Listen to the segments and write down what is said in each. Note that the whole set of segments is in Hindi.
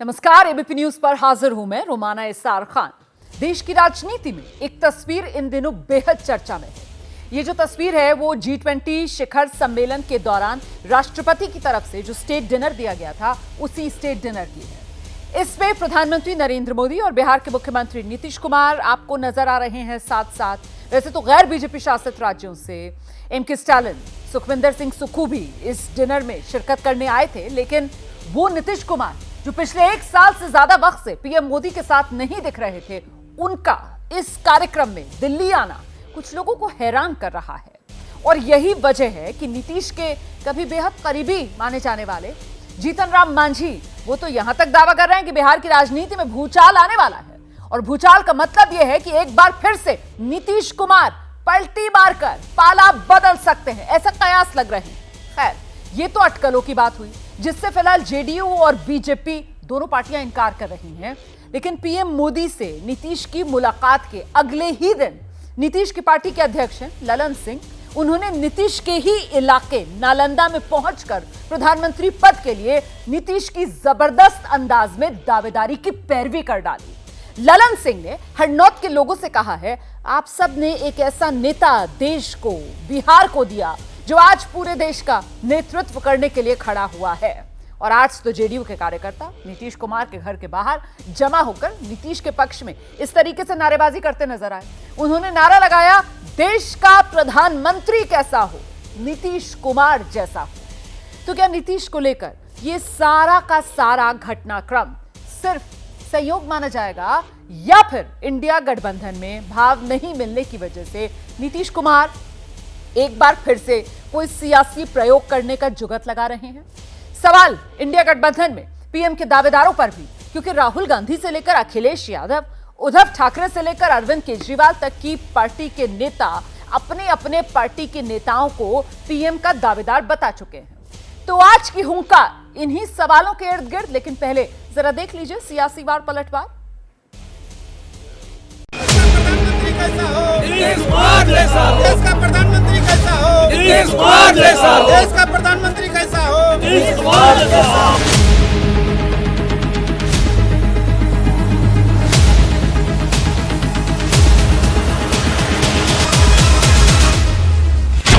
नमस्कार, एबीपी न्यूज पर हाजिर हूं मैं रोमाना इसार खान। देश की राजनीति में एक तस्वीर इन दिनों बेहद चर्चा में है। ये जो तस्वीर है वो G20 शिखर सम्मेलन के दौरान राष्ट्रपति की तरफ से जो स्टेट डिनर दिया गया था उसी स्टेट डिनर की है। इसमें प्रधानमंत्री नरेंद्र मोदी और बिहार के मुख्यमंत्री नीतीश कुमार आपको नजर आ रहे हैं साथ साथ। वैसे तो गैर बीजेपी शासित राज्यों से एमके स्टालिन, सुखविंदर सिंह सुक्खू भी इस डिनर में शिरकत करने आए थे, लेकिन वो नीतीश कुमार जो पिछले 1 साल से ज्यादा वक्त से पीएम मोदी के साथ नहीं दिख रहे थे, उनका इस कार्यक्रम में दिल्ली आना कुछ लोगों को हैरान कर रहा है। और यही वजह है कि नीतीश के कभी बेहद करीबी माने जाने वाले जीतन राम मांझी वो तो यहां तक दावा कर रहे हैं कि बिहार की राजनीति में भूचाल आने वाला है। और भूचाल का मतलब यह है कि एक बार फिर से नीतीश कुमार पलटी मारकर पाला बदल सकते हैं, ऐसा कयास लग रहे हैं। खैर, ये तो अटकलों की बात हुई जिससे फिलहाल जेडीयू और बीजेपी दोनों पार्टियां इनकार कर रही हैं। लेकिन पीएम मोदी से नीतीश की मुलाकात के अगले ही दिन नीतीश की पार्टी के अध्यक्ष हैं ललन सिंह, उन्होंने नीतीश के ही इलाके नालंदा में पहुंचकर प्रधानमंत्री पद के लिए नीतीश की जबरदस्त अंदाज में दावेदारी की पैरवी कर डाली। ललन सिंह ने हरनौत के लोगों से कहा है, आप सब ने एक ऐसा नेता देश को, बिहार को दिया जो आज पूरे देश का नेतृत्व करने के लिए खड़ा हुआ है। और आज तो जेडीयू के कार्यकर्ता नीतीश कुमार के घर के बाहर जमा होकर नीतीश के पक्ष में इस तरीके से नारेबाजी करते नजर आए। उन्होंने नारा लगाया, देश का प्रधानमंत्री कैसा हो, नीतीश कुमार जैसा हो। तो क्या नीतीश को लेकर यह सारा का सारा घटनाक्रम सिर्फ संयोग माना जाएगा, या फिर इंडिया गठबंधन में भाव नहीं मिलने की वजह से नीतीश कुमार एक बार फिर से कोई सियासी प्रयोग करने का जुगत लगा रहे हैं? सवाल इंडिया गठबंधन में पीएम के दावेदारों पर भी, क्योंकि राहुल गांधी से लेकर अखिलेश यादव, उद्धव ठाकरे से लेकर अरविंद केजरीवाल तक की पार्टी के नेता अपने अपने पार्टी के नेताओं को पीएम का दावेदार बता चुके हैं। तो आज की हुंकार इन्हीं सवालों के इर्द गिर्द। लेकिन पहले जरा देख लीजिए सियासी वार पलटवार। देश का प्रधानमंत्री कैसा हो, देश का प्रधानमंत्री कैसा हो।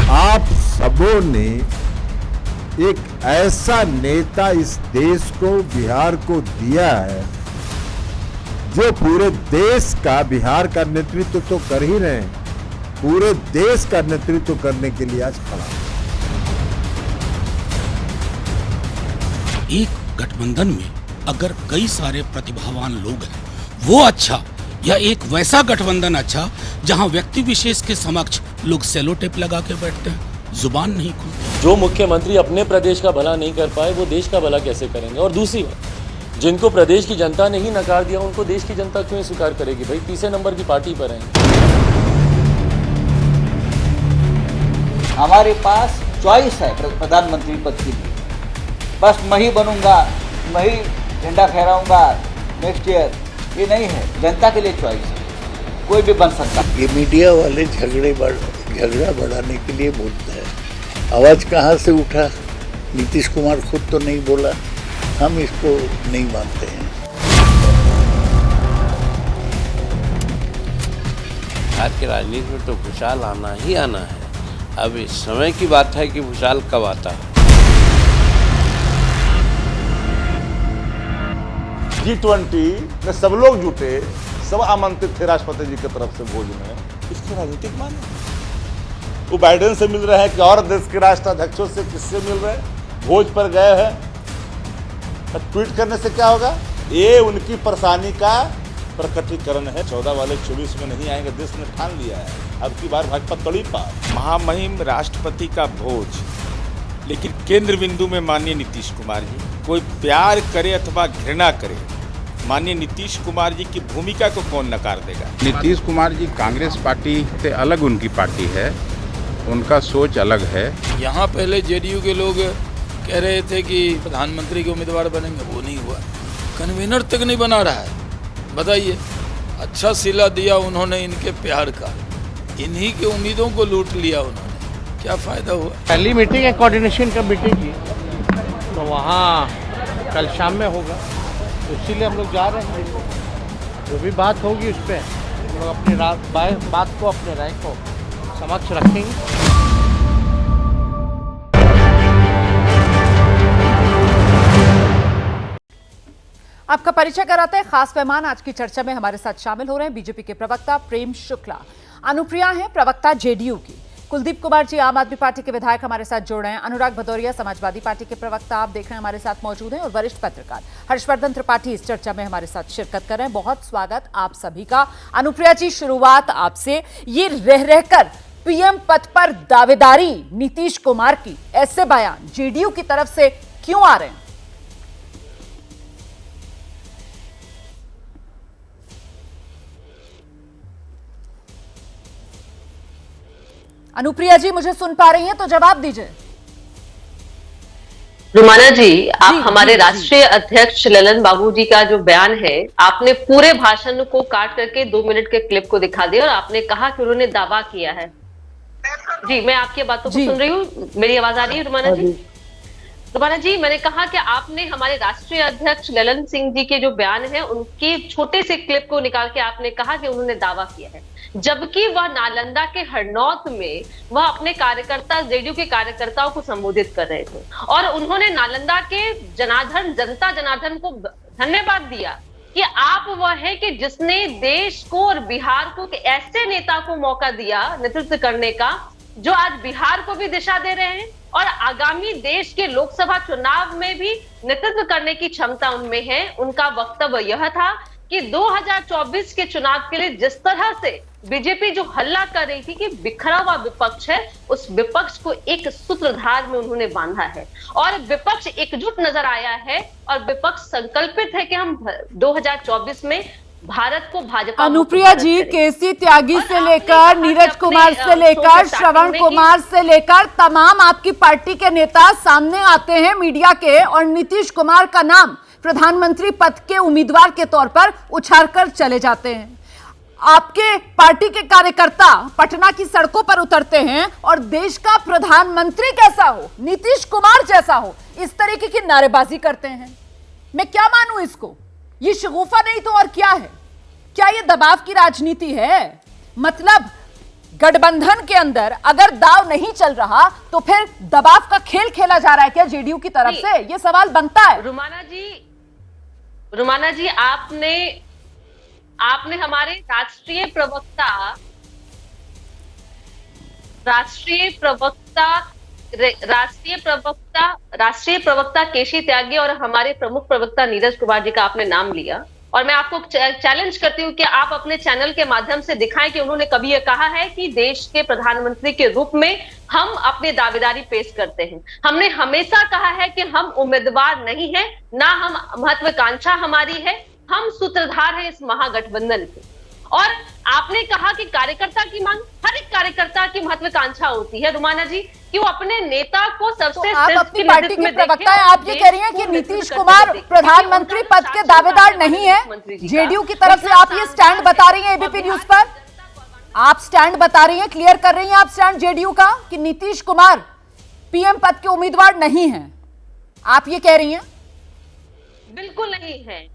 आप सबों ने एक ऐसा नेता इस देश को, बिहार को दिया है जो पूरे देश का, बिहार का नेतृत्व तो कर ही रहे हैं, पूरे देश का नेतृत्व करने के लिए आज खड़ा है। एक गठबंधन में अगर कई सारे प्रतिभावान लोग हैं वो अच्छा, या एक वैसा गठबंधन अच्छा जहां व्यक्ति विशेष के समक्ष लोग सेलो टेप लगा के बैठते हैं, जुबान नहीं खुलती। जो मुख्यमंत्री अपने प्रदेश का भला नहीं कर पाए वो देश का भला कैसे करेंगे? और दूसरी बात, जिनको प्रदेश की जनता ने ही नकार दिया उनको देश की जनता क्यों स्वीकार करेगी? भाई तीसरे नंबर की पार्टी पर है। हमारे पास चॉइस है प्रधानमंत्री पद के लिए, बस मैं ही बनूंगा, मैं ही झंडा फहराऊंगा नेक्स्ट ईयर, ये नहीं है। जनता के लिए चॉइस है, कोई भी बन सकता। ये मीडिया वाले झगड़ा बढ़ाने के लिए बोलते हैं। आवाज कहाँ से उठा? नीतीश कुमार खुद तो नहीं बोला, हम इसको नहीं मानते हैं। आज की राजनीति में तो भूचाल आना ही आना है। अब इस समय की बात है कि भूचाल कब आता है। G20 में सब लोग जुटे, सब आमंत्रित थे राष्ट्रपति जी की तरफ से भोज में। इसकी राजनीतिक माने वो बाइडेन से मिल रहे हैं कि और देश के राष्ट्राध्यक्षों से किससे मिल रहे हैं, भोज पर गए हैं। ट्वीट करने से क्या होगा? ये उनकी परेशानी का प्रकटीकरण है। 14 वाले 24 में नहीं आएंगे, देश ने ठान लिया है। अब की बार भाजपा तड़ी पार। महामहिम राष्ट्रपति का भोज, लेकिन केंद्र बिंदु में माननीय नीतीश कुमार जी। कोई प्यार करे अथवा घृणा करे, माननीय नीतीश कुमार जी की भूमिका को कौन नकार देगा? नीतीश कुमार जी कांग्रेस पार्टी से अलग उनकी पार्टी है, उनका सोच अलग है। यहाँ पहले जेडीयू के लोग कह रहे थे कि प्रधानमंत्री के उम्मीदवार बनेंगे, वो नहीं हुआ। कन्वीनर तक नहीं बना रहा है। बताइए, अच्छा सिला दिया उन्होंने इनके प्यार का, इन्हीं के उम्मीदों को लूट लिया उन्होंने, क्या फायदा हुआ? पहली मीटिंग है कोऑर्डिनेशन कमेटी की, तो वहाँ कल शाम में होगा। तो इसीलिए हम लोग जा रहे हैं। जो भी बात होगी उस पर हम लोग अपनी बात को, अपने राय को समक्ष रखेंगे। आपका परिचय कराते हैं। खास मेहमान आज की चर्चा में हमारे साथ शामिल हो रहे हैं बीजेपी के प्रवक्ता प्रेम शुक्ला, अनुप्रिया हैं प्रवक्ता जेडीयू की, कुलदीप कुमार जी आम आदमी पार्टी के विधायक हमारे साथ जुड़ रहे हैं, अनुराग भदौरिया समाजवादी पार्टी के प्रवक्ता आप देख रहे हैं हमारे साथ मौजूद हैं, और वरिष्ठ पत्रकार हर्षवर्धन त्रिपाठी इस चर्चा में हमारे साथ शिरकत कर रहे हैं। बहुत स्वागत आप सभी का। अनुप्रिया जी, शुरुआत आपसे। ये रह रहकर पीएम पद पर दावेदारी नीतीश कुमार की, ऐसे बयान जेडीयू की तरफ से क्यों आ रहे हैं? अनुप्रिया जी मुझे सुन पा रही हैं तो जवाब दीजिए। रुमाना जी, आप हमारे राष्ट्रीय अध्यक्ष ललन बाबू जी का जो बयान है, आपने पूरे भाषण को काट करके 2 मिनट के क्लिप को दिखा दिया और आपने कहा कि उन्होंने दावा किया है। जी, मैं आपकी बातों को सुन रही हूँ। मेरी आवाज आ रही है रुमाना जी? रुमाना जी, मैंने कहा कि आपने हमारे राष्ट्रीय अध्यक्ष ललन सिंह जी के जो बयान है उनके छोटे से क्लिप को निकाल के आपने कहा कि उन्होंने दावा किया है, जबकि वह नालंदा के हरनौत में वह अपने कार्यकर्ता, जेडीयू के कार्यकर्ताओं को संबोधित कर रहे थे और उन्होंने नालंदा के जनता जनार्दन को धन्यवाद दिया कि आप वह है कि जिसने देश को और बिहार को ऐसे नेता को मौका दिया नेतृत्व करने का, जो आज बिहार को भी दिशा दे रहे हैं और आगामी देश के लोकसभा चुनाव में भी नेतृत्व करने की क्षमता उनमें है। उनका वक्तव्य यह था कि 2024 के चुनाव के लिए जिस तरह से बीजेपी जो हल्ला कर रही थी कि बिखरा हुआ विपक्ष है, उस विपक्ष को एक सूत्रधार में उन्होंने बांधा है और विपक्ष एकजुट नजर आया है और विपक्ष संकल्पित है कि हम 2024 में भारत को भाजपा। अनुप्रिया जी, केसी त्यागी से लेकर नीरज कुमार से लेकर श्रवण कुमार से लेकर तमाम आपकी पार्टी के नेता सामने आते हैं मीडिया के और नीतीश कुमार का नाम प्रधानमंत्री पद के उम्मीदवार के तौर पर उछालकर चले जाते हैं। आपके पार्टी के कार्यकर्ता पटना की सड़कों पर उतरते हैं और देश का प्रधानमंत्री कैसा हो, नीतीश कुमार जैसा हो, इस तरीके की नारेबाजी करते हैं। मैं क्या मानूं इसको? ये शगुफा नहीं तो और क्या है? क्या ये दबाव की राजनीति है? मतलब गठबंधन के अंदर अगर दाव नहीं चल रहा तो फिर दबाव का खेल खेला जा रहा है क्या जेडीयू की तरफ से? ये सवाल बनता है। रुमाना जी, आपने हमारे राष्ट्रीय प्रवक्ता केसी त्यागी और हमारे प्रमुख प्रवक्ता नीरज कुमार जी का आपने नाम लिया और मैं आपको चैलेंज करती हूँ कि आप अपने चैनल के माध्यम से दिखाएं कि उन्होंने कभी यह कहा है कि देश के प्रधानमंत्री के रूप में हम अपनी दावेदारी पेश करते हैं। हमने हमेशा कहा है कि हम उम्मीदवार नहीं है, ना हम महत्वाकांक्षा हमारी है, हम सूत्रधार हैं इस महागठबंधन के। और आपने कहा कि कार्यकर्ता की मांग, हर एक कार्यकर्ता की महत्वाकांक्षा होती है रुमाना जी, कि वो अपने नेता को सबसे तो आप अपनी पार्टी के प्रवक्ता हैं, आप ये कह रही हैं कि नीतीश कुमार प्रधानमंत्री पद के दावेदार नहीं है। जेडीयू की तरफ से आप ये स्टैंड बता रही हैं एबीपी न्यूज पर, आप स्टैंड बता रही हैं, क्लियर कर रही हैं आप स्टैंड जेडीयू का कि नीतीश कुमार पीएम पद के उम्मीदवार नहीं है, आप ये कह रही हैं? बिल्कुल नहीं है।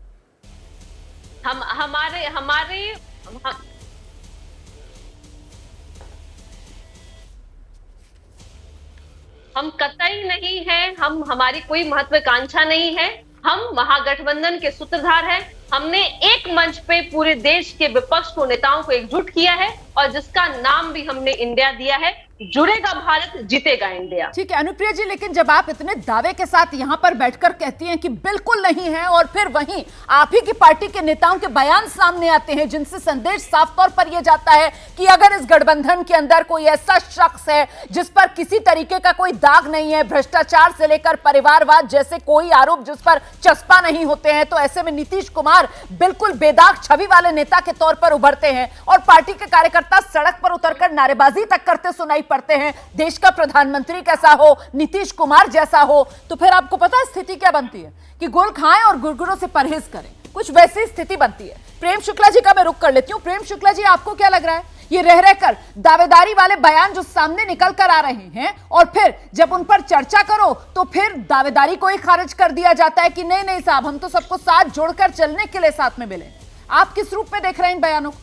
हम कतई नहीं है, हमारी कोई महत्वाकांक्षा नहीं है, हम महागठबंधन के सूत्रधार हैं। हमने एक मंच पे पूरे देश के विपक्ष को, नेताओं को एकजुट किया है और जिसका नाम भी हमने इंडिया दिया है। जुड़ेगा भारत, जीतेगा इंडिया। ठीक है अनुप्रिया जी, लेकिन जब आप इतने दावे के साथ यहां पर बैठकर कहती हैं कि बिल्कुल नहीं है और फिर वहीं आप ही की पार्टी के नेताओं के बयान सामने आते हैं जिनसे संदेश साफ तौर पर यह जाता है कि अगर इस गठबंधन के अंदर कोई ऐसा शख्स है जिस पर किसी तरीके का कोई दाग नहीं है, भ्रष्टाचार से लेकर परिवारवाद जैसे कोई आरोप जिस पर चस्पा नहीं होते हैं, तो ऐसे में नीतीश कुमार बिल्कुल बेदाग छवि वाले नेता के तौर पर उभरते हैं और पार्टी के कार्यकर्ता सड़क पर उतरकर नारेबाजी तक करते सुनाई पड़ते हैं, देश का प्रधानमंत्री कैसा हो, नीतीश कुमार जैसा हो। तो फिर आपको पता है स्थिति क्या बनती है कि गुल खाएं और गुरगुरों से परहेज करें, कुछ वैसी स्थिति बनती है। प्रेम शुक्ला जी का मैं रुख कर लेती हूं। प्रेम शुक्ला जी, आपको क्या लग रहा है ये रह रहकर दावेदारी वाले बयान जो सामने निकल कर आ रहे हैं, और फिर जब उन पर चर्चा करो तो फिर दावेदारी को ही खारिज कर दिया जाता है कि नहीं नहीं साहब, हम तो सबको साथ जोड़कर चलने के लिए साथ में मिले। आप किस रूप में देख रहे हैं इन बयानों को?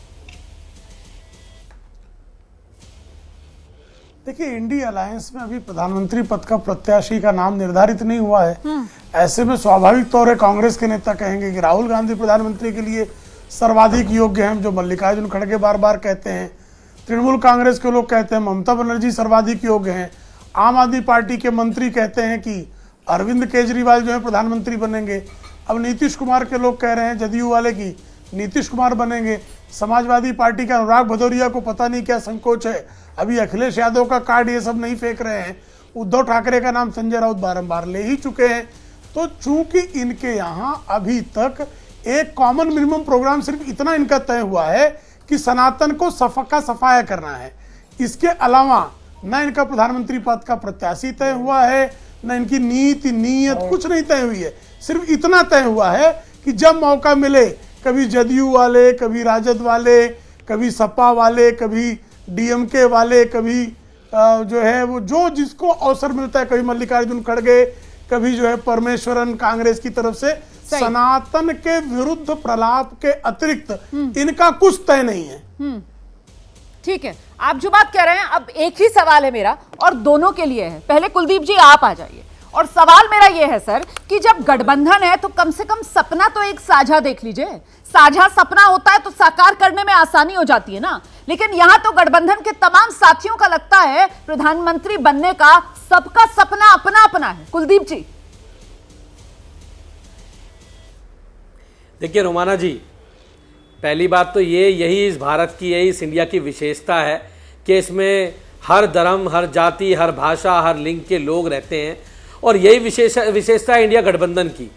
देखिए, इंडी अलायंस में अभी प्रधानमंत्री पद का प्रत्याशी का नाम निर्धारित नहीं हुआ है। ऐसे में स्वाभाविक तौर पर कांग्रेस के नेता कहेंगे कि राहुल गांधी प्रधानमंत्री के लिए सर्वाधिक योग्य हैं, जो मल्लिकार्जुन खड़गे बार बार कहते हैं। तृणमूल कांग्रेस के लोग कहते हैं ममता बनर्जी सर्वाधिक योग्य हैं। आम आदमी पार्टी के मंत्री कहते हैं कि अरविंद केजरीवाल जो है प्रधानमंत्री बनेंगे। अब नीतीश कुमार के लोग कह रहे हैं, जदयू वाले, की नीतीश कुमार बनेंगे। समाजवादी पार्टी के अनुराग भदौरिया को पता नहीं क्या संकोच है, अभी अखिलेश यादव का कार्ड ये सब नहीं फेंक रहे हैं। उद्धव ठाकरे का नाम संजय राउत बारंबार ले ही चुके हैं। तो चूंकि इनके यहाँ अभी तक एक कॉमन मिनिमम प्रोग्राम सिर्फ इतना इनका तय हुआ है कि सनातन को सफाया करना है। इसके अलावा न इनका प्रधानमंत्री पद का प्रत्याशी तय हुआ है, न इनकी नीति नीयत कुछ नहीं तय हुई है। सिर्फ इतना तय हुआ है कि जब मौका मिले, कभी जदयू वाले, कभी राजद वाले, कभी सपा वाले, कभी डीएमके वाले, कभी जो है वो जो जिसको अवसर मिलता है, कभी मल्लिकार्जुन खड़गे, कभी जो है परमेश्वरन कांग्रेस की तरफ से, सनातन के विरुद्ध प्रलाप के अतिरिक्त इनका कुछ तय नहीं है। ठीक है, आप जो बात कह रहे हैं, अब एक ही सवाल है मेरा और दोनों के लिए है। पहले कुलदीप जी आप आ जाइए। और सवाल मेरा यह है सर कि जब गठबंधन है तो कम से कम सपना तो एक साझा देख लीजिए। साझा सपना होता है तो साकार करने में आसानी हो जाती है ना। लेकिन यहां तो गठबंधन के तमाम साथियों का लगता है प्रधानमंत्री बनने का सबका सपना अपना अपना है। कुलदीप जी। देखिए रोमाना जी, पहली बात तो यही इस भारत की, यही इस इंडिया की विशेषता है कि इसमें हर धर्म, हर जाति, हर भाषा, हर लिंग के लोग रहते हैं। और यही विशेषता है इंडिया गठबंधन की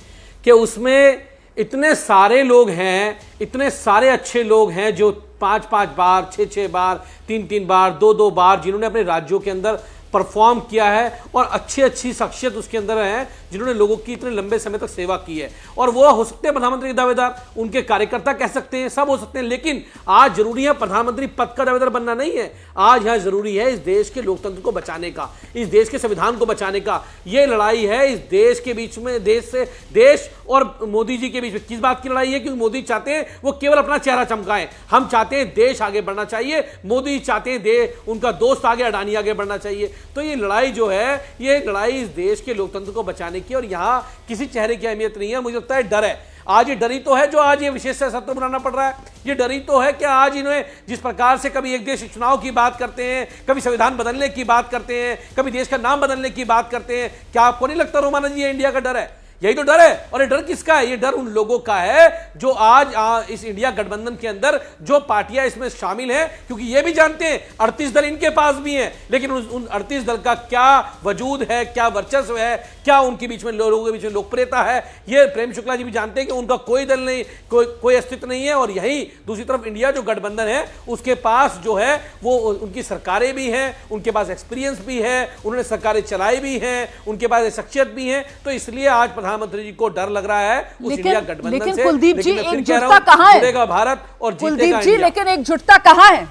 कि उसमें इतने सारे लोग हैं, इतने सारे अच्छे लोग हैं जो 5-5 बार, 6-6 बार, 3-3 बार, 2-2 बार जिन्होंने अपने राज्यों के अंदर परफॉर्म किया है और अच्छी शख्सियत उसके अंदर है जिन्होंने लोगों की इतने लंबे समय तक सेवा की है। और वो हो सकते हैं प्रधानमंत्री के दावेदार, उनके कार्यकर्ता कह सकते हैं, सब हो सकते हैं। लेकिन आज जरूरी है प्रधानमंत्री पद का दावेदार बनना नहीं है। आज यहाँ जरूरी है इस देश के लोकतंत्र को बचाने का, इस देश के संविधान को बचाने का। ये लड़ाई है इस देश के बीच में, देश और मोदी जी के बीच में। किस बात की लड़ाई है? क्योंकि मोदी चाहते हैं वो केवल अपना चेहरा चमकाएं। हम चाहते हैं देश आगे बढ़ना चाहिए, मोदी चाहते हैं उनका दोस्त आगे, अडानी आगे बढ़ना चाहिए। तो ये लड़ाई जो है, ये लड़ाई इस देश के लोकतंत्र को बचाने की, और यहां किसी चेहरे की अहमियत नहीं है। मुझे लगता है डर है। आज ये डरी तो है जो आज ये विशेष सत्र बनाना पड़ रहा है। ये डरी तो है कि आज इन्हें जिस प्रकार से कभी एक देश चुनाव की बात करते हैं, कभी संविधान बदलने की बात करते हैं, कभी देश का नाम बदलने की बात करते हैं, क्या आपको नहीं लगता रोमाना जी ये इंडिया का डर है? यही तो डर है। और ये डर किसका है? ये डर उन लोगों का है जो आज इस इंडिया गठबंधन के अंदर जो पार्टियां इसमें शामिल हैं, क्योंकि ये भी जानते हैं 38 दल इनके पास भी हैं, लेकिन उन 38 दल का क्या वजूद है, क्या वर्चस्व है, क्या उनके बीच में लोगों के बीच में लोकप्रियता है, ये प्रेम शुक्ला जी भी जानते हैं कि उनका कोई दल नहीं, कोई अस्तित्व नहीं है। और यही दूसरी तरफ इंडिया जो गठबंधन है उसके पास जो है वो उनकी सरकारें भी हैं, उनके पास एक्सपीरियंस भी है, उन्होंने सरकारें चलाई भी हैं, उनके पास शख्सियत भी है। तो इसलिए आज प्रधानमंत्री जी को डर लग रहा है उस इंडिया गठबंधन से। कुलदीप जी, एकजुटता कहां है? जीतेगा भारत और कुलदीप जी, लेकिन एकजुटता कहां है?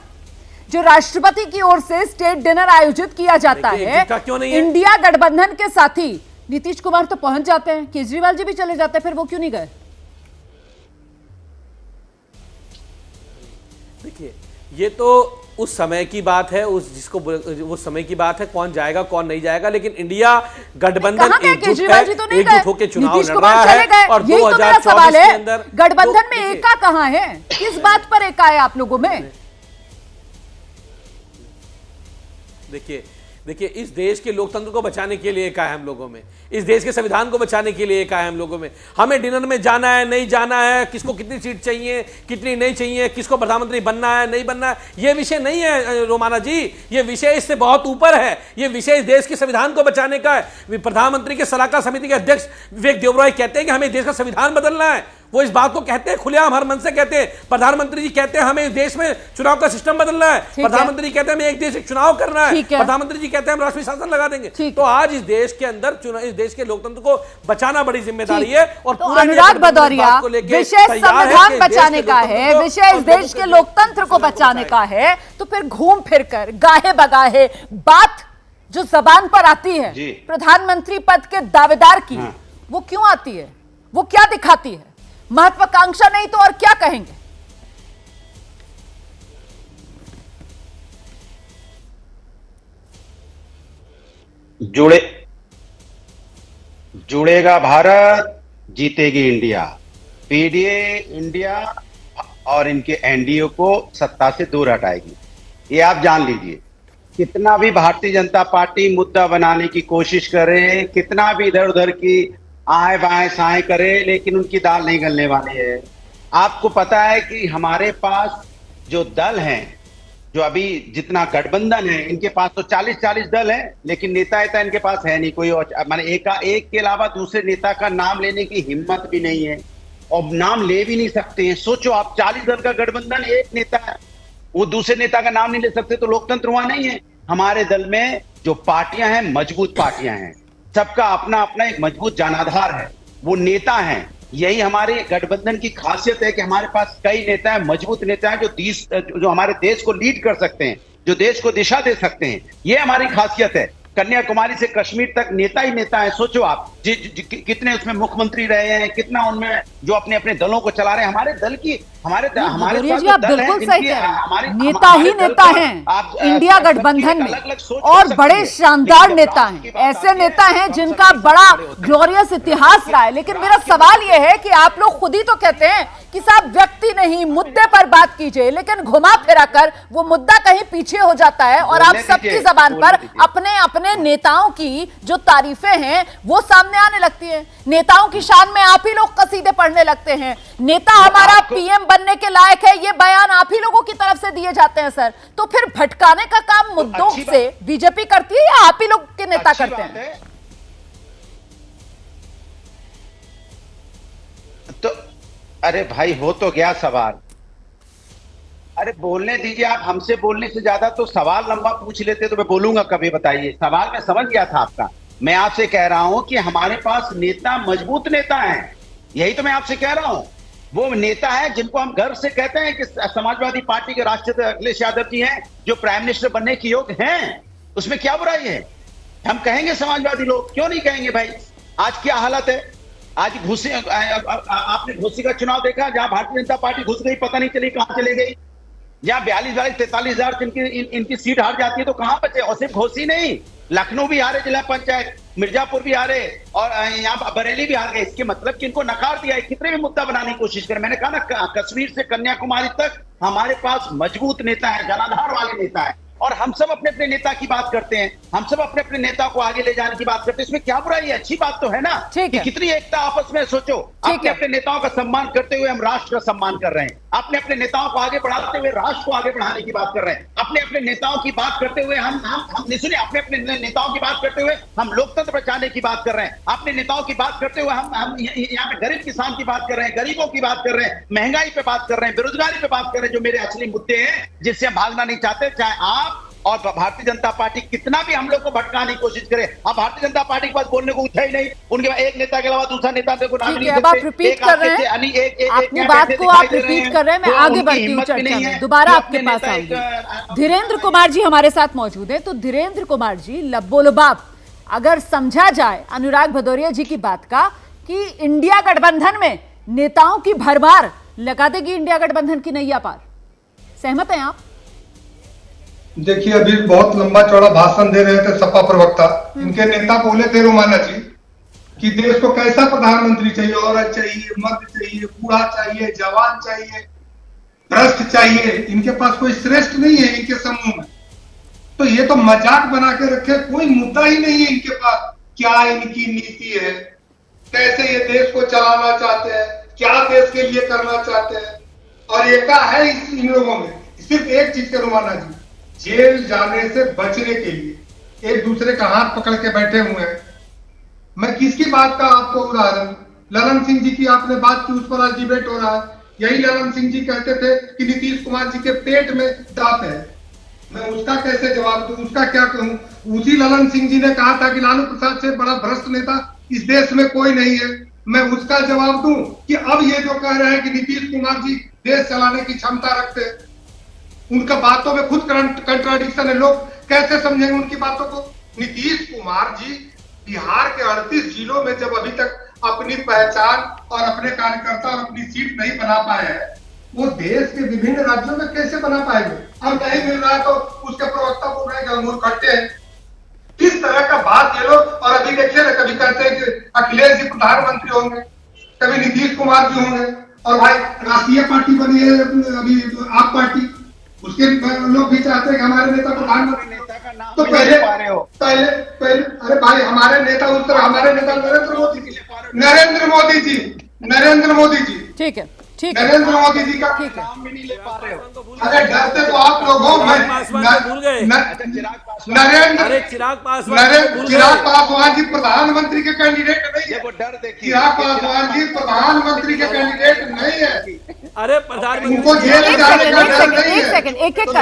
जो राष्ट्रपति की ओर से स्टेट डिनर आयोजित किया जाता है, क्यों नहीं है? इंडिया गठबंधन के साथी नीतीश कुमार तो पहुंच जाते हैं, केजरीवाल जी भी चले जाते हैं, फिर वो क्यों नहीं गए? देखिए, ये तो उस समय की बात है, वो समय की बात है, कौन जाएगा कौन नहीं जाएगा। लेकिन इंडिया गठबंधन एकजुट होकर चुनाव लड़ रहा है। और 2024 के अंदर गठबंधन में एका कहां है? किस बात पर एका है आप लोगों में? देखिए इस देश के लोकतंत्र को बचाने के लिए एका है हम लोगों में, इस देश के संविधान को बचाने के लिए एका है हम लोगों में। हमें डिनर में जाना है नहीं जाना है, किसको कितनी सीट चाहिए कितनी नहीं चाहिए, किसको प्रधानमंत्री बनना है नहीं बनना है, ये विषय नहीं है रोमाना जी। ये विषय इससे बहुत ऊपर है। ये विषय इस देश के संविधान को बचाने का है। प्रधानमंत्री के सलाहकार समिति के अध्यक्ष विवेक देवरॉय कहते हैं कि हमें देश का संविधान बदलना है। वो इस बात को कहते हैं खुलेआम, हर मन से कहते हैं। प्रधानमंत्री जी कहते हैं हमें इस देश में चुनाव का सिस्टम बदलना है, प्रधानमंत्री जी कहते हैं हमें एक देश एक चुनाव करना है, प्रधानमंत्री जी कहते हैं हम राष्ट्रीय शासन लगा देंगे। तो आज इस देश के अंदर इस देश के लोकतंत्र को बचाना बड़ी जिम्मेदारी है। और तो अनुराग भदौरिया, विषय संविधान बचाने का है, विषय इस देश के लोकतंत्र को बचाने का है, तो फिर घूम फिर कर गाहे बगाहे बात जो जबान पर आती है प्रधानमंत्री पद के दावेदार की, वो क्यों आती है? वो क्या दिखाती है? महत्वाकांक्षा नहीं तो और क्या कहेंगे? जुड़ेगा भारत, जीतेगी इंडिया। पीडीए इंडिया और इनके एनडीए को सत्ता से दूर हटाएगी, ये आप जान लीजिए। कितना भी भारतीय जनता पार्टी मुद्दा बनाने की कोशिश करे, कितना भी इधर उधर की आए बाएं साएं करे, लेकिन उनकी दाल नहीं गलने वाली है। आपको पता है कि हमारे पास जो दल हैं, जो अभी जितना गठबंधन है, इनके पास तो 40-40 दल है, लेकिन नेता इनके पास है नहीं कोई। माने एक के अलावा दूसरे नेता का नाम लेने की हिम्मत भी नहीं है और नाम ले भी नहीं सकते हैं। सोचो आप, 40 दल का गठबंधन, एक नेता है, वो दूसरे नेता का नाम नहीं ले सकते, तो लोकतंत्र वहां नहीं है। हमारे दल में जो पार्टियां हैं, मजबूत पार्टियां हैं, सबका अपना अपना एक मजबूत जनाधार है, वो नेता हैं। यही हमारे गठबंधन की खासियत है कि हमारे पास कई नेता हैं, मजबूत नेता हैं, जो हमारे देश को लीड कर सकते हैं, जो देश को दिशा दे सकते हैं। ये हमारी खासियत है। कन्याकुमारी से कश्मीर तक नेता ही नेता है। सोचो आप, कितने उसमें मुख्यमंत्री रहे हैं, कितना उनमें जो अपने अपने दलों को चला रहे हैं। हमारे दल की हमारे जी, आप बिल्कुल सही कह रहे हैं। नेता ही नेता हैं इंडिया गठबंधन में, और बड़े शानदार नेता हैं, ऐसे नेता हैं जिनका बड़ा ग्लोरियस इतिहास रहा है। लेकिन मेरा सवाल यह है कि आप लोग खुद ही तो कहते हैं कि साहब व्यक्ति नहीं, मुद्दे पर बात कीजिए, लेकिन घुमा फिरा कर वो मुद्दा कहीं पीछे हो जाता है और आप सबकी जबान पर अपने अपने नेताओं की जो तारीफें हैं वो सामने आने लगती है। नेताओं की शान में आप ही लोग कसीदे पढ़ने लगते हैं। नेता हमारा पीएम बनने के लायक है, ये बयान आप ही लोगों की तरफ से दिए जाते हैं सर। तो फिर भटकाने का काम मुद्दों से बीजेपी करती है या आप ही लोग के नेता करते हैं? तो अरे भाई, हो तो गया सवाल। अरे बोलने दीजिए, आप हमसे बोलने से ज्यादा तो सवाल लंबा पूछ लेते तो मैं बोलूंगा कभी। बताइए, सवाल मैं समझ गया था आपका। मैं आपसे कह रहा हूं कि हमारे पास नेता मजबूत नेता हैं, यही तो मैं आपसे कह रहा हूं। वो नेता है जिनको हम गर्व से कहते हैं कि समाजवादी पार्टी के राष्ट्रीय अखिलेश यादव जी हैं, जो प्राइम मिनिस्टर बनने के योग्य हैं। उसमें क्या बुराई है? हम कहेंगे समाजवादी लोग, क्यों नहीं कहेंगे भाई? आज क्या हालत है, आज घुसी, आपने घुसी का चुनाव देखा, जहां भारतीय जनता पार्टी घुस गई, पता नहीं चली कहां चली गई। जहां 42-43 हजार इनकी सीट हार जाती है तो कहां बचे? और सिर्फ घोसी नहीं, लखनऊ भी हारे, जिला पंचायत मिर्जापुर भी हारे, और यहाँ बरेली भी हार गए। इसके मतलब कि इनको नकार दिया है। कितने भी मुद्दा बनाने की कोशिश करें, मैंने कहा ना, कश्मीर से कन्याकुमारी तक हमारे पास मजबूत नेता है, जनाधार वाले नेता है। और हम सब अपने अपने नेता की बात करते हैं, हम सब अपने अपने नेता को आगे ले जाने की बात करते हैं। इसमें क्या बुराई है? अच्छी बात तो है ना कि कितनी एकता आपस में। सोचो, अपने अपने नेताओं का सम्मान करते हुए हम राष्ट्र का सम्मान कर रहे हैं, अपने अपने नेताओं को आगे बढ़ाते हुए राष्ट्र को आगे बढ़ाने की बात कर रहे हैं, अपने अपने नेताओं की बात करते हुए हम सुनिए, अपने अपने नेताओं की बात करते हुए हम लोकतंत्र बचाने की बात कर रहे हैं, अपने नेताओं की बात करते हुए हम यहाँ पे गरीब किसान की बात कर रहे हैं, गरीबों की बात कर रहे हैं, महंगाई पे बात कर रहे हैं, बेरोजगारी पे बात कर रहे हैं, जो मेरे असली मुद्दे हैं जिससे हम भागना नहीं चाहते। चाहे आप और भारतीय जनता पार्टी कितना भी हम लोग को भटकाने की कोशिश करे, अब भारतीय जनता पार्टी के पास बोलने को उठा ही नहीं। उनके पास एक नेता के अलावा दूसरा नेता को नाम नहीं देते। आप रिपीट कर रहे हैं, अपनी बात को आप रिपीट कर रहे हैं। मैं आगे बढ़ती हूँ चर्चा में, दोबारा आपके पास आऊंगी। धीरेन्द्र कुमार जी हमारे साथ मौजूद है। तो धीरेन्द्र कुमार जी, लबोलबाब अगर समझा जाए अनुराग भदौरिया जी की बात का कि इंडिया गठबंधन में नेताओं की भरमार लगा देगी इंडिया गठबंधन की नैया पार, सहमत हैं आप? देखिए, अभी बहुत लंबा चौड़ा भाषण दे रहे थे सपा प्रवक्ता। इनके नेता बोले थे रोमाना जी कि देश को कैसा प्रधानमंत्री चाहिए, औरत चाहिए, मर्द चाहिए, बूढ़ा चाहिए, जवान चाहिए, भ्रष्ट चाहिए। इनके पास कोई श्रेष्ठ नहीं है इनके समूह में। तो ये तो मजाक बना के रखे, कोई मुद्दा ही नहीं है इनके पास। क्या इनकी नीति है, कैसे ये देश को चलाना चाहते हैं, क्या देश के लिए करना चाहते हैं। और एका है इन लोगों में सिर्फ एक चीज के रोमाना जी, जेल जाने से बचने के लिए एक दूसरे का हाथ पकड़ के बैठे हुए हैं। मैं किसकी बात का आपको उदाहरण ललन सिंह जी की आपने बात की, उस पर आज डिबेट हो रहा है। यही ललन सिंह जी कहते थे कि नीतीश कुमार जी के पेट में दांत है। मैं उसका कैसे जवाब दूं, उसका क्या कहूं। उसी ललन सिंह जी ने कहा था कि लालू प्रसाद से बड़ा भ्रष्ट नेता इस देश में कोई नहीं है। मैं उसका जवाब दूं कि अब ये जो कह रहे हैं कि नीतीश कुमार जी देश चलाने की क्षमता रखते हैं, उनका बातों में खुद कंट्राडिक्शन है। लोग कैसे समझेंगे उनकी बातों को। नीतीश कुमार जी बिहार के 38 जिलों में जब अभी तक अपनी पहचान और अपने कार्यकर्ता और अपनी सीट नहीं बना पाए हैं, वो देश के विभिन्न राज्यों में कैसे बना पाएंगे। अब नहीं मिल रहा है तो उसके प्रवक्ता बोल रहे हैं कि अंगूर खट्टे हैं। किस तरह का बात ये लोग। और अभी देखिए ना, कभी कहते हैं कि अखिलेश जी प्रधानमंत्री होंगे, कभी नीतीश कुमार जी होंगे, और भाई राष्ट्रीय पार्टी बनी है अभी आप पार्टी, उसके लोग भी चाहते हैं कि हमारे नेता प्रधानमंत्री। तो पहले अरे भाई हमारे नेता उस तरह, हमारे नेता नरेंद्र मोदी जी ठीक है, नरेंद्र मोदी जी का नाम भी नहीं ले पा रहे हो। अरे डरते तो आप लोग हो। चिराग पासवान जी प्रधानमंत्री के कैंडिडेट नहीं है। वो डर देखिए, चिराग पासवान जी प्रधानमंत्री के कैंडिडेट नहीं है। अरे प्रधानमंत्री उनको जेल जाने का डर नहीं है। एक सेकंड, एक एक कर,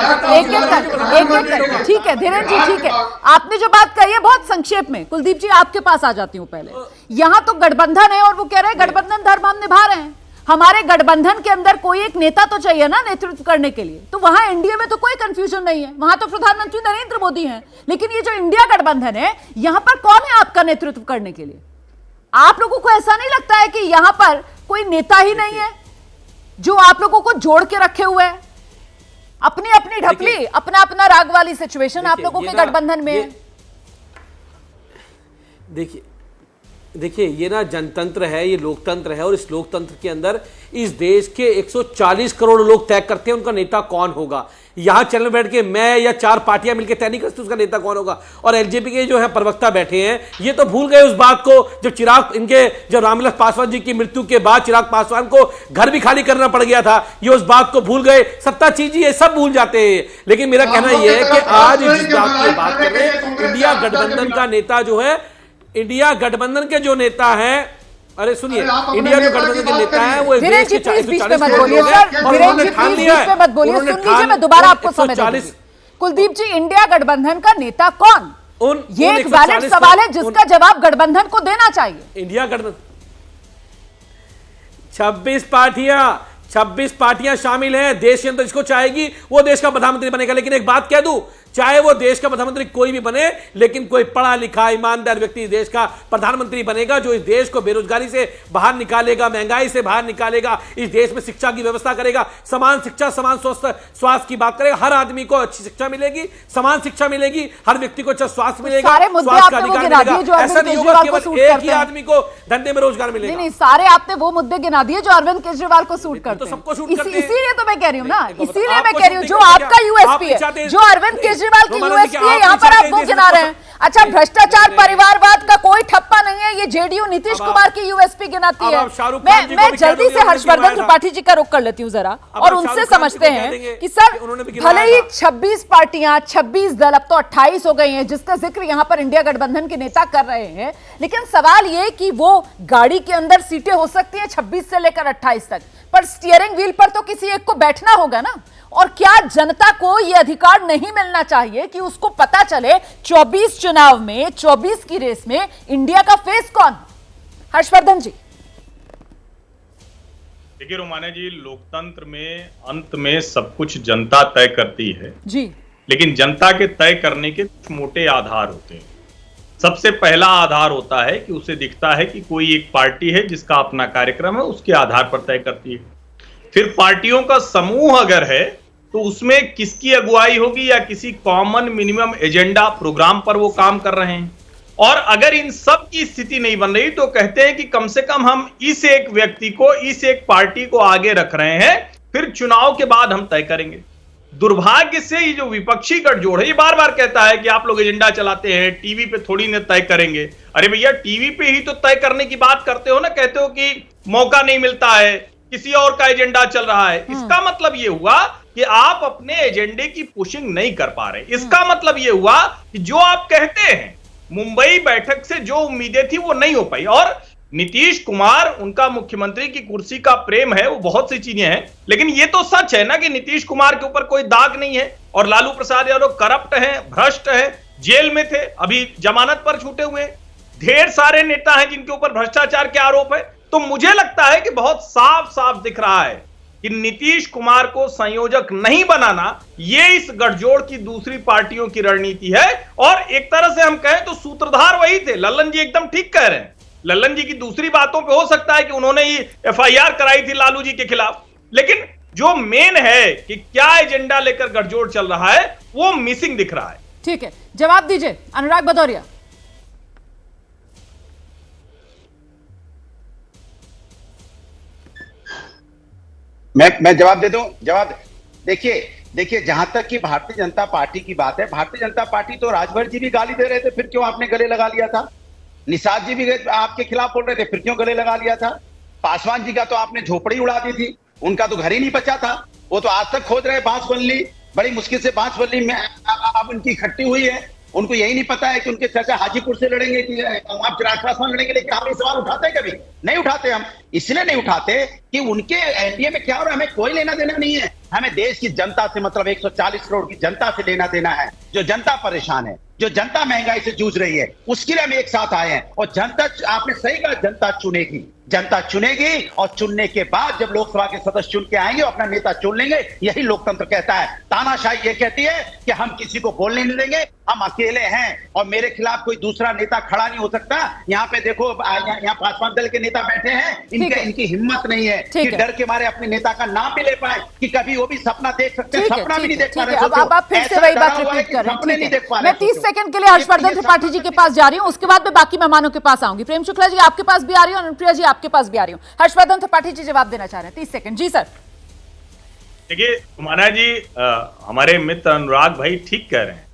ठीक है धीरेन्द्र जी, ठीक है। आपने जो बात कही है बहुत संक्षेप में, कुलदीप जी आपके पास आ जाती हूँ पहले। यहाँ तो गठबंधन है और वो कह रहे हैं गठबंधन धर्म हम निभा रहे हैं। हमारे गठबंधन के अंदर कोई एक नेता तो चाहिए ना नेतृत्व करने के लिए। तो वहां एनडीए में तो कोई कंफ्यूजन नहीं है, वहां तो प्रधानमंत्री नरेंद्र मोदी हैं। लेकिन ये जो इंडिया गठबंधन है, यहां पर कौन है आपका नेतृत्व करने के लिए? आप लोगों को ऐसा नहीं लगता है कि यहां पर कोई नेता ही नहीं है जो आप लोगों को जोड़ के रखे हुए है? अपनी अपनी ढपली, अपना अपना राग वाली सिचुएशन आप लोगों के गठबंधन में है। देखिए ये ना जनतंत्र है, ये लोकतंत्र है, और इस लोकतंत्र के अंदर इस देश के 140 करोड़ लोग तय करते हैं उनका नेता कौन होगा। यहां चैनल बैठ के मैं या 4 पार्टियां मिलकर तय नहीं करती उसका नेता कौन होगा। और एलजेपी के जो है प्रवक्ता बैठे हैं, ये तो भूल गए उस बात को जब रामविलास पासवान जी की मृत्यु के बाद चिराग पासवान को घर भी खाली करना पड़ गया था, ये उस बात को भूल गए। सत्ता चीजी ये सब भूल जाते हैं। लेकिन मेरा कहना यह है कि आज जिस बात की बात कर रहे हैं, इंडिया गठबंधन का नेता जो है, इंडिया गठबंधन के जो नेता हैं, अरे सुनिए, इंडिया जो गठबंधन के नेता हैं वो धीरेन्द्र जी प्लीज बीच में मत बोलिए सर, धीरेन्द्र जी प्लीज बीच में मत बोलिए। सुन लीजिए, मैं दोबारा आपको समय दूंगी। कुलदीप जी, इंडिया गठबंधन का नेता कौन? ये एक वैलिड सवाल है जिसका जवाब गठबंधन को देना चाहिए। इंडिया गठबंधन 26 पार्टियां शामिल हैं। देश के अंदर जिसको चाहेगी वो देश का प्रधानमंत्री बनेगा। लेकिन एक बात कह दूं, चाहे वो देश का प्रधानमंत्री कोई भी बने, लेकिन कोई पढ़ा लिखा ईमानदार व्यक्ति देश का प्रधानमंत्री बनेगा, जो इस देश को बेरोजगारी से बाहर निकालेगा, महंगाई से बाहर निकालेगा, इस देश में शिक्षा की व्यवस्था करेगा, समान शिक्षा समान स्वास्थ्य की बात करेगा। हर आदमी को अच्छी शिक्षा मिलेगी, समान शिक्षा मिलेगी, हर व्यक्ति को अच्छा स्वास्थ्य मिलेगा, स्वास्थ्य का अधिकार मिलेगा। ऐसा नहीं होगा केवल एक ही आदमी को धंधे में रोजगार मिलेगा। नहीं, सारे आपने वो मुद्दे गिना दिए जो अरविंद केजरीवाल को सूट करते हैं। सबको सूट करते हैं। इसीलिए तो मैं कह रही हूँ ना, इसीलिए मैं कह रही हूँ जो आपका यूएसपी है, जो अरविंद केजरीवाल की यूएसपी है, यहाँ पर आप वो गिना रहे हैं। अच्छा, भ्रष्टाचार परिवारवाद का कोई ठप्पा नहीं है, ये जेडीयू नीतीश कुमार की यूएसपी गिनाती है। मैं जल्दी से हर्षवर्धन त्रिपाठी जी का रुख कर लेती हूँ जरा, और उनसे समझते हैं कि सर भले ही 26 पार्टियां, 26 दल, अब तो 28 हो गई हैं, जिसका जिक्र यहाँ पर इंडिया गठबंधन के नेता कर रहे हैं, लेकिन सवाल ये कि वो गाड़ी के अंदर सीटें हो सकती है 26 से लेकर 28 तक, पर स्टीयरिंग व्हील पर तो किसी एक को बैठना होगा ना। और क्या जनता को यह अधिकार नहीं मिलना चाहिए कि उसको पता चले 24 चुनाव में, 24 की रेस में इंडिया का फेस कौन? हर्षवर्धन जी। देखिए रोमाना जी, लोकतंत्र में अंत में सब कुछ जनता तय करती है जी, लेकिन जनता के तय करने के कुछ मोटे आधार होते हैं। सबसे पहला आधार होता है कि उसे दिखता है कि कोई एक पार्टी है जिसका अपना कार्यक्रम है, उसके आधार पर तय करती है। फिर पार्टियों का समूह अगर है तो उसमें किसकी अगुवाई होगी या किसी कॉमन मिनिमम एजेंडा प्रोग्राम पर वो काम कर रहे हैं। और अगर इन सब की स्थिति नहीं बन रही तो कहते हैं कि कम से कम हम इस एक व्यक्ति को, इस एक पार्टी को आगे रख रहे हैं, फिर चुनाव के बाद हम तय करेंगे। दुर्भाग्य से ये जो विपक्षी गठजोड़ है, ये बार बार कहता है कि आप लोग एजेंडा चलाते हैं, टीवी पे थोड़ी न तय करेंगे। अरे भैया, टीवी पे ही तो तय करने की बात करते हो ना, कहते हो कि मौका नहीं मिलता है, किसी और का एजेंडा चल रहा है। इसका मतलब ये हुआ कि आप अपने एजेंडे की पुशिंग नहीं कर पा रहे। इसका मतलब ये हुआ कि जो आप कहते हैं, मुंबई बैठक से जो उम्मीदें थी वो नहीं हो पाई। और नीतीश कुमार, उनका मुख्यमंत्री की कुर्सी का प्रेम है, वो बहुत सी चीजें हैं, लेकिन ये तो सच है ना कि नीतीश कुमार के ऊपर कोई दाग नहीं है और लालू प्रसाद यादव करप्ट हैं, भ्रष्ट हैं, जेल में थे, अभी जमानत पर छूटे हुए हैं। ढेर सारे नेता हैं जिनके ऊपर भ्रष्टाचार के आरोप है। तो मुझे लगता है कि बहुत साफ साफ दिख रहा है कि नीतीश कुमार को संयोजक नहीं बनाना, ये इस गठजोड़ की दूसरी पार्टियों की रणनीति है। और एक तरह से हम कहें तो सूत्रधार वही थे। लल्लन जी एकदम ठीक कह रहे हैं। लल्लन जी की दूसरी बातों पे हो सकता है कि उन्होंने ही एफआईआर कराई थी लालू जी के खिलाफ, लेकिन जो मेन है कि क्या एजेंडा लेकर गठजोड़ चल रहा है वो मिसिंग दिख रहा है। ठीक है, जवाब दीजिए अनुराग भदौरिया। मैं जवाब दे दूं। जवाब देखिए जहां तक कि भारतीय जनता पार्टी की बात है, भारतीय जनता पार्टी तो राजभर जी भी गाली दे रहे थे, फिर क्यों आपने गले लगा लिया था? निषाद जी भी आपके खिलाफ बोल रहे थे, फिर क्यों गले लगा लिया था? पासवान जी का तो आपने झोपड़ी उड़ा दी थी, उनका तो घर ही नहीं बचा था, वो तो आज तक खोज रहे बांसबल्ली, बड़ी मुश्किल से बांसबल्ली में अब उनकी इकट्ठी हुई है। उनको यही नहीं पता है कि उनके चाचा हाजीपुर से लड़ेंगे कि आप चिराग पासवान लड़ेंगे। लेकिन हम ये सवाल उठाते हैं? कभी नहीं उठाते। हम इसलिए नहीं उठाते कि उनके एनडीए में क्या हो रहा है हमें कोई लेना देना नहीं है। हमें देश की जनता से मतलब 140 करोड़ की जनता से लेना देना है। जो जनता परेशान है, जो जनता महंगाई से जूझ रही है, उसके लिए हम एक साथ आए हैं। और जनता, आपने सही कहा, जनता चुनेगी, जनता चुनेगी और चुनने के बाद जब लोकसभा के सदस्य चुन के आएंगे अपना नेता चुन लेंगे। यही लोकतंत्र कहता है। तानाशाही ये कहती है कि हम किसी को बोलने नहीं देंगे, हम अकेले हैं और मेरे खिलाफ कोई दूसरा नेता खड़ा नहीं हो सकता। यहाँ पे देखो, यहाँ पासवान दल के नेता बैठे हैं, इनकी हिम्मत नहीं है कि डर के मारे अपने नेता का नाम भी ले पाए कि कभी वो भी सपना देख सकते हैं। सपना भी नहीं देख पा रहे। अब आप फिर से वही बात रिपीट कर रहे हैं। मैं 30 सेकंड के लिए हर्षवर्धन त्रिपाठी जी के पास जा रही हूँ, उसके बाद मैं बाकी मेहमानों के पास आऊंगी। प्रेम शुक्ला जी आपके पास भी आ रही हूँ, अनुप्रिया जी आपके पास भी आ रही हूँ। हर्षवर्धन त्रिपाठी जी जवाब देना चाह रहे हैं, 30 सेकंड। जी सर। देखिए कुमारा जी, हमारे मित्र अनुराग भाई ठीक कह रहे हैं,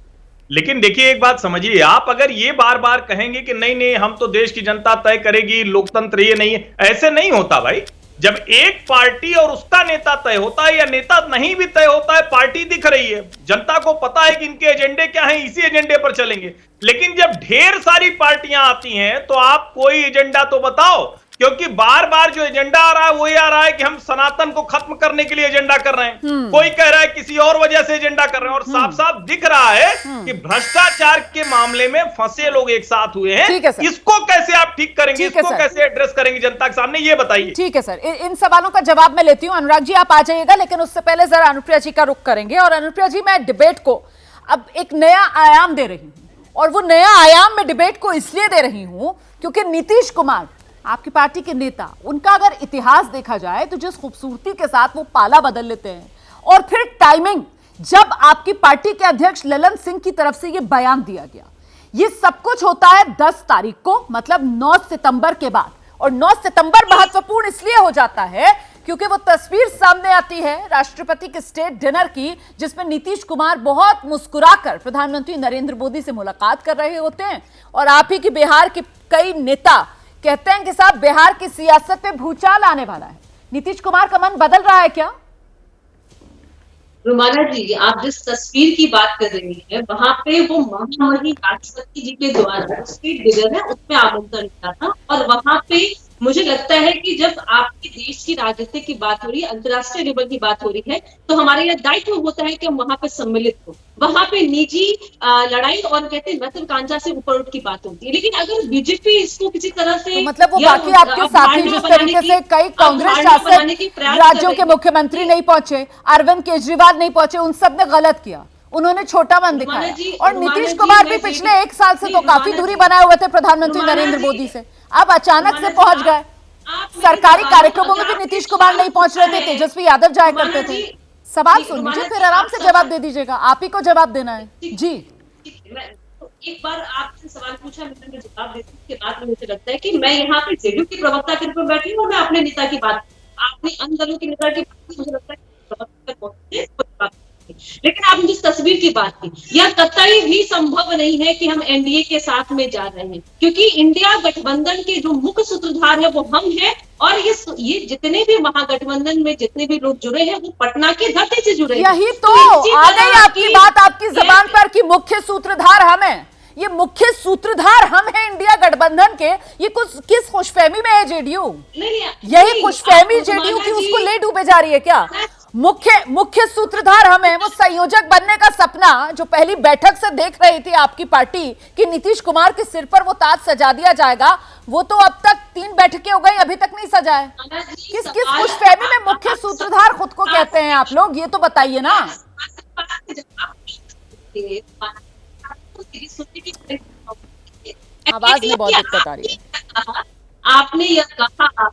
लेकिन देखिए एक बात समझिए, आप अगर ये बार बार कहेंगे कि नहीं नहीं हम तो देश की जनता तय करेगी, लोकतंत्र ये नहीं है, ऐसे नहीं होता भाई। जब एक पार्टी और उसका नेता तय होता है या नेता नहीं भी तय होता है, पार्टी दिख रही है, जनता को पता है कि इनके एजेंडे क्या हैं, इसी एजेंडे पर चलेंगे। लेकिन जब ढेर सारी पार्टियां आती हैं तो आप कोई एजेंडा तो बताओ, क्योंकि बार बार जो एजेंडा आ रहा है वही आ रहा है कि हम सनातन को खत्म करने के लिए एजेंडा कर रहे हैं, कोई कह रहा है किसी और वजह से एजेंडा कर रहे हैं। और साफ साफ दिख रहा है कि भ्रष्टाचार के मामले में फंसे लोग एक साथ हुए हैं। इसको कैसे आप ठीक करेंगे, इसको कैसे एड्रेस करेंगे जनता के सामने, ये बताइए। ठीक है सर, इन सवालों का जवाब मैं लेती हूँ। अनुराग जी आप आ जाइएगा, लेकिन उससे पहले जरा अनुप्रिया जी का रुख करेंगे। और अनुप्रिया जी, मैं डिबेट को अब एक नया आयाम दे रही हूँ, और वो नया आयाम मैं डिबेट को इसलिए दे रही हूं क्योंकि नीतीश कुमार आपकी पार्टी के नेता, उनका अगर इतिहास देखा जाए तो जिस खूबसूरती के साथ वो पाला बदल लेते हैं, और फिर टाइमिंग जब आपकी पार्टी के अध्यक्ष ललन सिंह की तरफ से ये बयान दिया गया, ये सब कुछ होता है 10 तारीख को, मतलब 9 सितंबर के बाद। और 9 सितंबर महत्वपूर्ण इसलिए हो जाता है क्योंकि वो तस्वीर सामने आती है राष्ट्रपति के स्टेट डिनर की, जिसमें नीतीश कुमार बहुत मुस्कुराकर प्रधानमंत्री नरेंद्र मोदी से मुलाकात कर रहे होते हैं। और आप ही की बिहार के कई नेता कहते हैं कि साहब बिहार की सियासत पे भूचाल आने वाला है। नीतीश कुमार का मन बदल रहा है क्या? रुमाना जी, आप जिस तस्वीर की बात कर रही हैं, वहां पे वो महामहिम राष्ट्रपति जी के द्वारा स्टेट डिनर है उसमें आमंत्रण मिला था। और वहां पे मुझे लगता है कि जब आपके देश की राजनीति की बात हो रही है, अंतर्राष्ट्रीय लेवल की बात हो रही है, तो हमारे यहाँ दायित्व होता है कि हम वहां पे सम्मिलित हो। वहां पे निजी लड़ाई और कहते हैं महत्वाकांक्षा से ऊपर उठ की बात होती है। लेकिन अगर बीजेपी इसको किसी तरह से, तो मतलब वो बाकी आपके साथी जिस तरीके से कई कांग्रेस शासित राज्यों के मुख्यमंत्री नहीं पहुंचे, अरविंद केजरीवाल नहीं पहुंचे, उन सब ने गलत किया, उन्होंने छोटा मन दिखाया। और नीतीश कुमार भी पिछले 1 साल से तो काफी दूरी बनाए हुए थे प्रधानमंत्री नरेंद्र मोदी से, अब अचानक से पहुंच गए। सरकारी कार्यक्रमों में भी नीतीश कुमार नहीं पहुंच रहे थे, तेजस्वी यादव जाया करते थे। सवाल सुन लीजिए, फिर आराम से जवाब दे दीजिएगा, आप ही को जवाब देना है। जी एक बार आपसे सवाल पूछा, मैंने जवाब देने के बाद मुझे लगता है कि मैं यहाँ पे जेडीयू की प्रवक्ता के रूप में बैठी हूँ, मैं अपने नेता की बात, आपने अन्य दलों के नेता की बात, मुझे लगता है। लेकिन आपने जिस तस्वीर की बात की, यह कतई भी संभव नहीं है कि हम एनडीए के साथ में जा रहे हैं, क्योंकि इंडिया गठबंधन के जो मुख्य सूत्रधार है वो हम हैं। और ये जितने भी महागठबंधन में जितने भी लोग जुड़े हैं वो पटना की धरती से जुड़े हैं। यही तो आ गई आपकी बात आपकी जबान पर कि मुख्य सूत्रधार हम हैं। ये मुख्य सूत्रधार हम हैं इंडिया गठबंधन के, ये कुछ किस खुशफहमी में है जेडीयू? यही खुशफहमी जेडीयू की उसको ले डूबे जा रही है क्या? मुख्य सूत्रधार हम हैं, वो संयोजक बनने का सपना जो पहली बैठक से देख रही थी आपकी पार्टी कि नीतीश कुमार के सिर पर वो ताज सजा दिया जाएगा, वो तो अब तक 3 बैठकें हो गई, अभी तक नहीं सजा है। किस खुशफहमी में मुख्य सूत्रधार खुद को कहते हैं आप लोग, ये तो बताइए ना। आवाज में बहुत दिक्कत आ रही है। आपने यह कहा,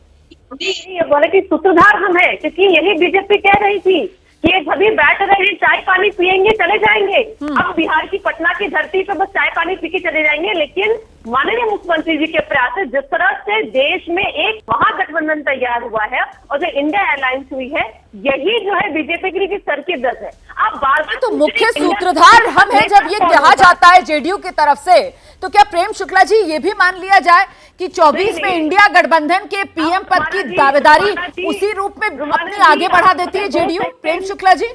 ये बोले कि सूत्रधार हम है, क्योंकि यही बीजेपी कह रही थी कि ये सभी बैठ रहे हैं, चाय पानी पियेंगे चले जाएंगे। अब बिहार की पटना की धरती पे बस चाय पानी पी के चले जाएंगे। लेकिन माननीय मुख्यमंत्री जी के प्रयास से जिस तरह से देश में एक महागठबंधन तैयार हुआ है और जो इंडिया अलायंस हुई है, यही जो है बीजेपी के लिए सर की दर्द है। आप बार तो मुख्य सूत्रधार हम हैं जब ये कहा जाता है जेडीयू की तरफ से, तो क्या प्रेम शुक्ला जी ये भी मान लिया जाए कि 24 में इंडिया गठबंधन के पीएम पद की दावेदारी उसी रूप में अपनी आगे बढ़ा देती है जेडीयू? प्रेम शुक्ला जी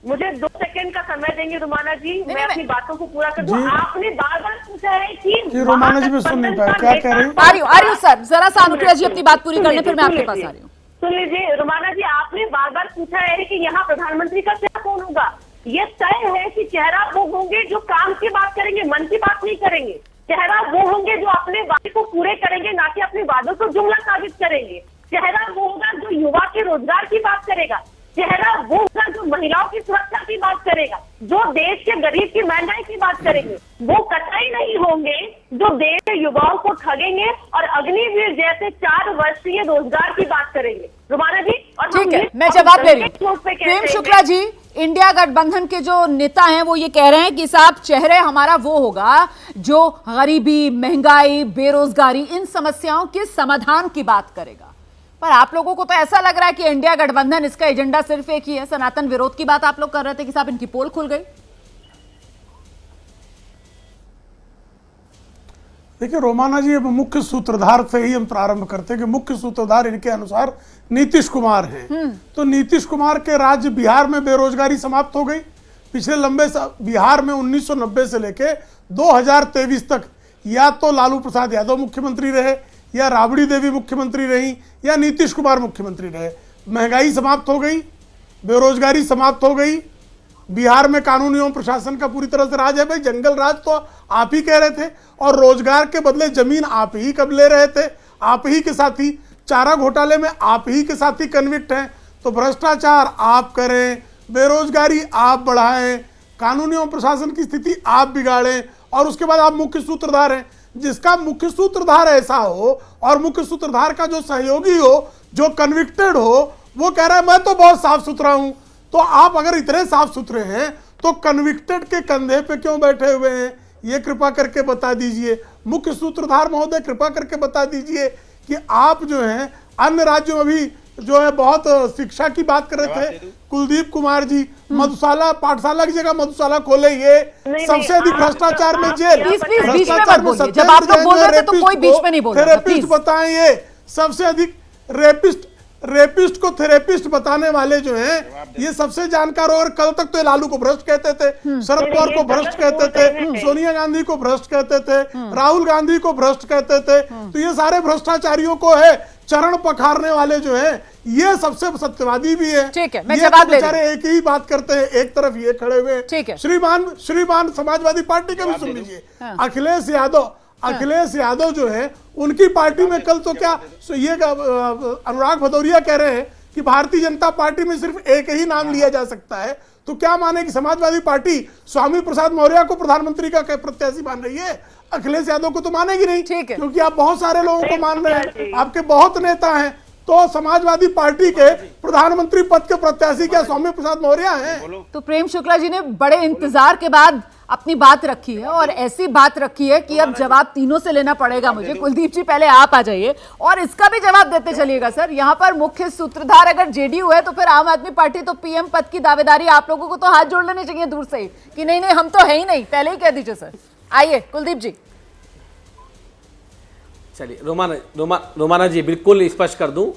मुझे 2 सेकंड का समय देंगे रुमाना जी, मैं अपनी बातों को पूरा कर दूं। आपने बार-बार पूछा है कि रुमाना जी मैं सुन नहीं पाया, क्या कह रही हूँ? आ रही हूँ सर, जरा सा अनुप्रिया जी अपनी बात पूरी करने, फिर मैं आपके पास आ रही हूँ। सुन लीजिए रुमाना जी, आपने बार-बार पूछा है कि यहाँ प्रधानमंत्री का क्या कौन होगा। ये तय है कि चेहरा वो होंगे जो काम की बात करेंगे, मन की बात नहीं करेंगे। चेहरा वो होंगे जो अपने वादे को पूरे करेंगे, ना कि अपने वादों को जुमला साबित करेंगे। चेहरा वो होगा जो युवा के रोजगार की बात करेगा। चेहरा वो होगा जो महिलाओं की सुरक्षा की बात करेगा, जो देश के गरीब की महंगाई की बात करेंगे। वो कतई नहीं होंगे जो देश के युवाओं को ठगेंगे और अग्निवीर जैसे 4 वर्षीय रोजगार की बात करेंगे। रुमाना जी और ठीक है, मैं जवाब ले रही हूँ। प्रेम शुक्ला जी, इंडिया गठबंधन के जो नेता हैं वो ये कह रहे हैं कि साहब चेहरे हमारा वो होगा जो गरीबी, महंगाई, बेरोजगारी, इन समस्याओं के समाधान की बात करेगा। पर आप लोगों को तो ऐसा लग रहा है कि इंडिया गठबंधन, इसका एजेंडा सिर्फ एक ही है, सनातन विरोध की बात आप लोग कर रहे थे कि साहब इनकी पोल खुल गई। देखिए रोमाना जी, अब मुख्य सूत्रधार से ही हम प्रारंभ करते हैं कि मुख्य सूत्रधार इनके अनुसार नीतीश कुमार हैं। तो नीतीश कुमार के राज्य बिहार में बेरोजगारी समाप्त हो गई। पिछले लंबे बिहार में 1990 से लेके 2023 तक या तो लालू प्रसाद यादव मुख्यमंत्री रहे, या राबड़ी देवी मुख्यमंत्री रही, या नीतीश कुमार मुख्यमंत्री रहे। महंगाई समाप्त हो गई, बेरोजगारी समाप्त हो गई। बिहार में कानून एवं प्रशासन का पूरी तरह से राज है। भाई जंगल राज तो आप ही कह रहे थे, और रोजगार के बदले जमीन आप ही कब ले रहे थे, आप ही के साथी। चारा घोटाले में आप ही के साथी कन्विक्ट हैं। तो भ्रष्टाचार आप करें, बेरोजगारी आप बढ़ाएं, कानून एवं प्रशासन की स्थिति आप बिगाड़ें, और उसके बाद आप मुख्य सूत्रधार हैं। जिसका मुख्य सूत्रधार ऐसा हो और मुख्य सूत्रधार का जो सहयोगी हो, जो कन्विक्टेड हो, वो कह रहा है मैं तो बहुत साफ सुथरा हूं। तो आप अगर इतने साफ सुथरे हैं तो कन्विक्टेड के कंधे पे क्यों बैठे हुए हैं, ये कृपा करके बता दीजिए। मुख्य सूत्रधार महोदय कृपा करके बता दीजिए कि आप जो हैं अन्य राज्यों में भी जो है बहुत शिक्षा की बात कर रहे थे। कुलदीप कुमार जी मधुशाला, पाठशाला की जगह मधुशाला खोले, ये सबसे अधिक भ्रष्टाचार में जेल। भ्रष्टाचार में जब आप लोग बोल रहे थे तो कोई बीच में नहीं बोल रहा। थेरेपिस्ट बताएं, ये सबसे अधिक रेपिस्ट को थेरेपिस्ट बताने वाले जो हैं ये सबसे जानकार। और कल तक तो लालू को भ्रष्ट कहते थे, शरद पवार को भ्रष्ट कहते थे, सोनिया गांधी को भ्रष्ट कहते थे, राहुल गांधी को भ्रष्ट कहते थे। तो ये सारे भ्रष्टाचारियों को है चरण पखारने वाले जो है, ये सबसे सत्यवादी भी है। ठीक है, मैं जवाब ले रही हूं। एक ही बात करते हैं, एक तरफ ये खड़े हुए हैं। श्रीमान समाजवादी पार्टी का भी सुन लीजिए। अखिलेश यादव जो है उनकी पार्टी में कल तो क्या ये अनुराग भदौरिया कह रहे हैं कि भारतीय जनता पार्टी में सिर्फ एक ही नाम लिया जा सकता है। तो क्या माने कि समाजवादी पार्टी स्वामी प्रसाद मौर्य को प्रधानमंत्री का प्रत्याशी मान रही है, अखिलेश यादव को तो मानेगी नहीं, क्योंकि आप बहुत सारे लोगों को मान रहे हैं, आपके बहुत नेता हैं। तो समाजवादी पार्टी के प्रधानमंत्री पद के प्रत्याशी क्या स्वामी प्रसाद मौर्य हैं? तो प्रेम शुक्ला जी ने बड़े इंतजार के बाद अपनी बात रखी है, और ऐसी बात रखी है कि अब जवाब तीनों से लेना पड़ेगा मुझे। कुलदीप जी पहले आप आ जाइए और इसका भी जवाब देते चलिएगा। सर, यहाँ पर मुख्य सूत्रधार अगर जेडीयू है तो फिर आम आदमी पार्टी तो पीएम पद की दावेदारी आप लोगों को तो हाथ जोड़ लेने चाहिए दूर से ही कि नहीं हम तो है ही नहीं, पहले ही कह दीजिए। सर आइए कुलदीप जी। चलिए रोमाना जी, बिल्कुल स्पष्ट कर दूं,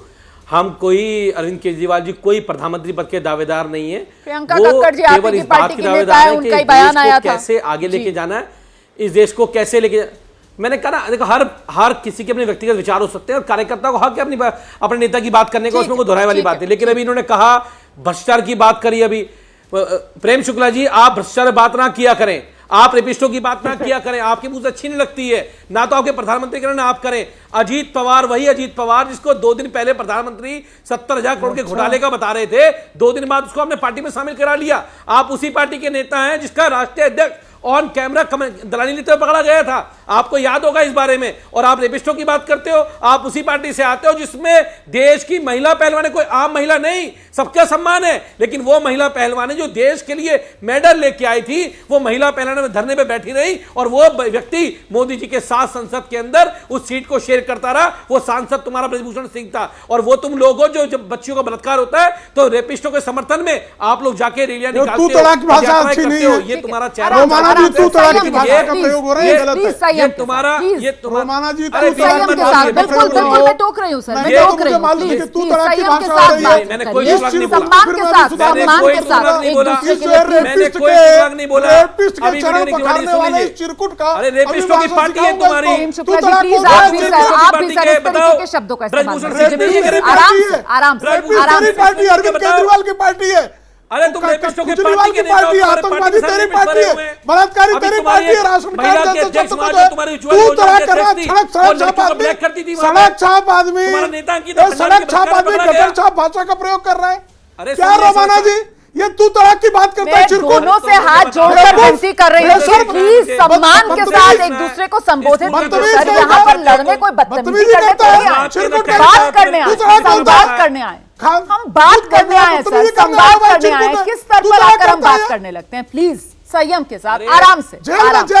हम कोई अरविंद केजरीवाल जी कोई प्रधानमंत्री पद के दावेदार नहीं है। प्रियंका कक्कड़ जी केवल इस बात के दावेदार हैं कि देश को कैसे आगे लेके जाना है, इस देश को कैसे लेके, मैंने कहा ना, देखो हर किसी के अपने व्यक्तिगत विचार हो सकते हैं और कार्यकर्ता को हक है अपने नेता की बात करने का, उसमें कोई दोहराए वाली बात है। लेकिन अभी इन्होंने कहा भ्रष्टाचार की बात करी, अभी प्रेम शुक्ला जी आप भ्रष्टाचार बात ना किया करें, आप रेपिस्टों की बात ना किया करें, आपकी मुझे अच्छी नहीं लगती है, ना तो आपके प्रधानमंत्री करें ना आप करें। अजीत पवार, वही अजीत पवार जिसको 2 दिन पहले प्रधानमंत्री 70,000 करोड़ के घोटाले का बता रहे थे, 2 दिन बाद उसको आपने पार्टी में शामिल करा लिया। आप उसी पार्टी के नेता हैं जिसका राष्ट्रीय अध्यक्ष ऑन कैमरा दलाली लेते हुए पकड़ा गया था, आपको याद होगा इस बारे में। और आप रेपिस्टों की बात करते हो, आप उसी पार्टी से आते हो जिसमें देश की महिला पहलवान, कोई आम महिला नहीं, सबका सम्मान है, लेकिन वो महिला पहलवान जो देश के लिए मेडल लेके आई थी, वो महिला पहलवान में धरने पे बैठी रही और वो व्यक्ति मोदी जी के साथ संसद के अंदर उस सीट को शेयर करता रहा। वो सांसद तुम्हारा ब्रजभूषण सिंह था। और वो तुम लोग हो जो जब बच्चियों का बलात्कार होता है तो रेपिस्टों के समर्थन में आप लोग जाके रैलियां निकालते हो, ये तुम्हारा चेहरा। तू तड़ाक की भाषा का प्रयोग हो रहा है, गलत है। ये तुम्हारा रोमाना जी अरे बिल्कुल मैं टोक रही हूं सर, मैं टोक रही हूं। तू तड़ाक की भाषा हो रही है। मैंने कोई सम्मान के साथ नहीं बोला, मैंने कोई नहीं बोला। अभी चिरकुट का अरे रेपिस्टों की पार्टी है तुम्हारी, आप भी सर इस तरीके के शब्दों का इस्तेमाल आराम से पार्टी अरविंद केजरीवाल की पार्टी है। अरे तुम रेपिस्टों के केजरीवाल की पार्टी है, आतंकवादी तेरी पार्टी है, बलात्कारी तेरी पार्टी है, राशन कार्ड जैसे सब कुछ है। तू तरह कर रहा सड़क छाप आदमी गटर छाप भाषा का प्रयोग कर रहा है। क्या रोमाना जी ये तू तड़ाक की बात करता है? दोनों से हाथ जोड़कर विनती कर रही हूँ सर, प्लीज सम्मान के साथ एक दूसरे को संबोधित कीजिए सर। यहाँ पर लड़ने कोई बदतमीजी करने बात करने आए, संवाद करने आए, हम बात करने आए सर, संवाद करने आए। किस स्तर पर आकर हम बात करने लगते हैं? प्लीज संयम के साथ, आराम से, आराम से।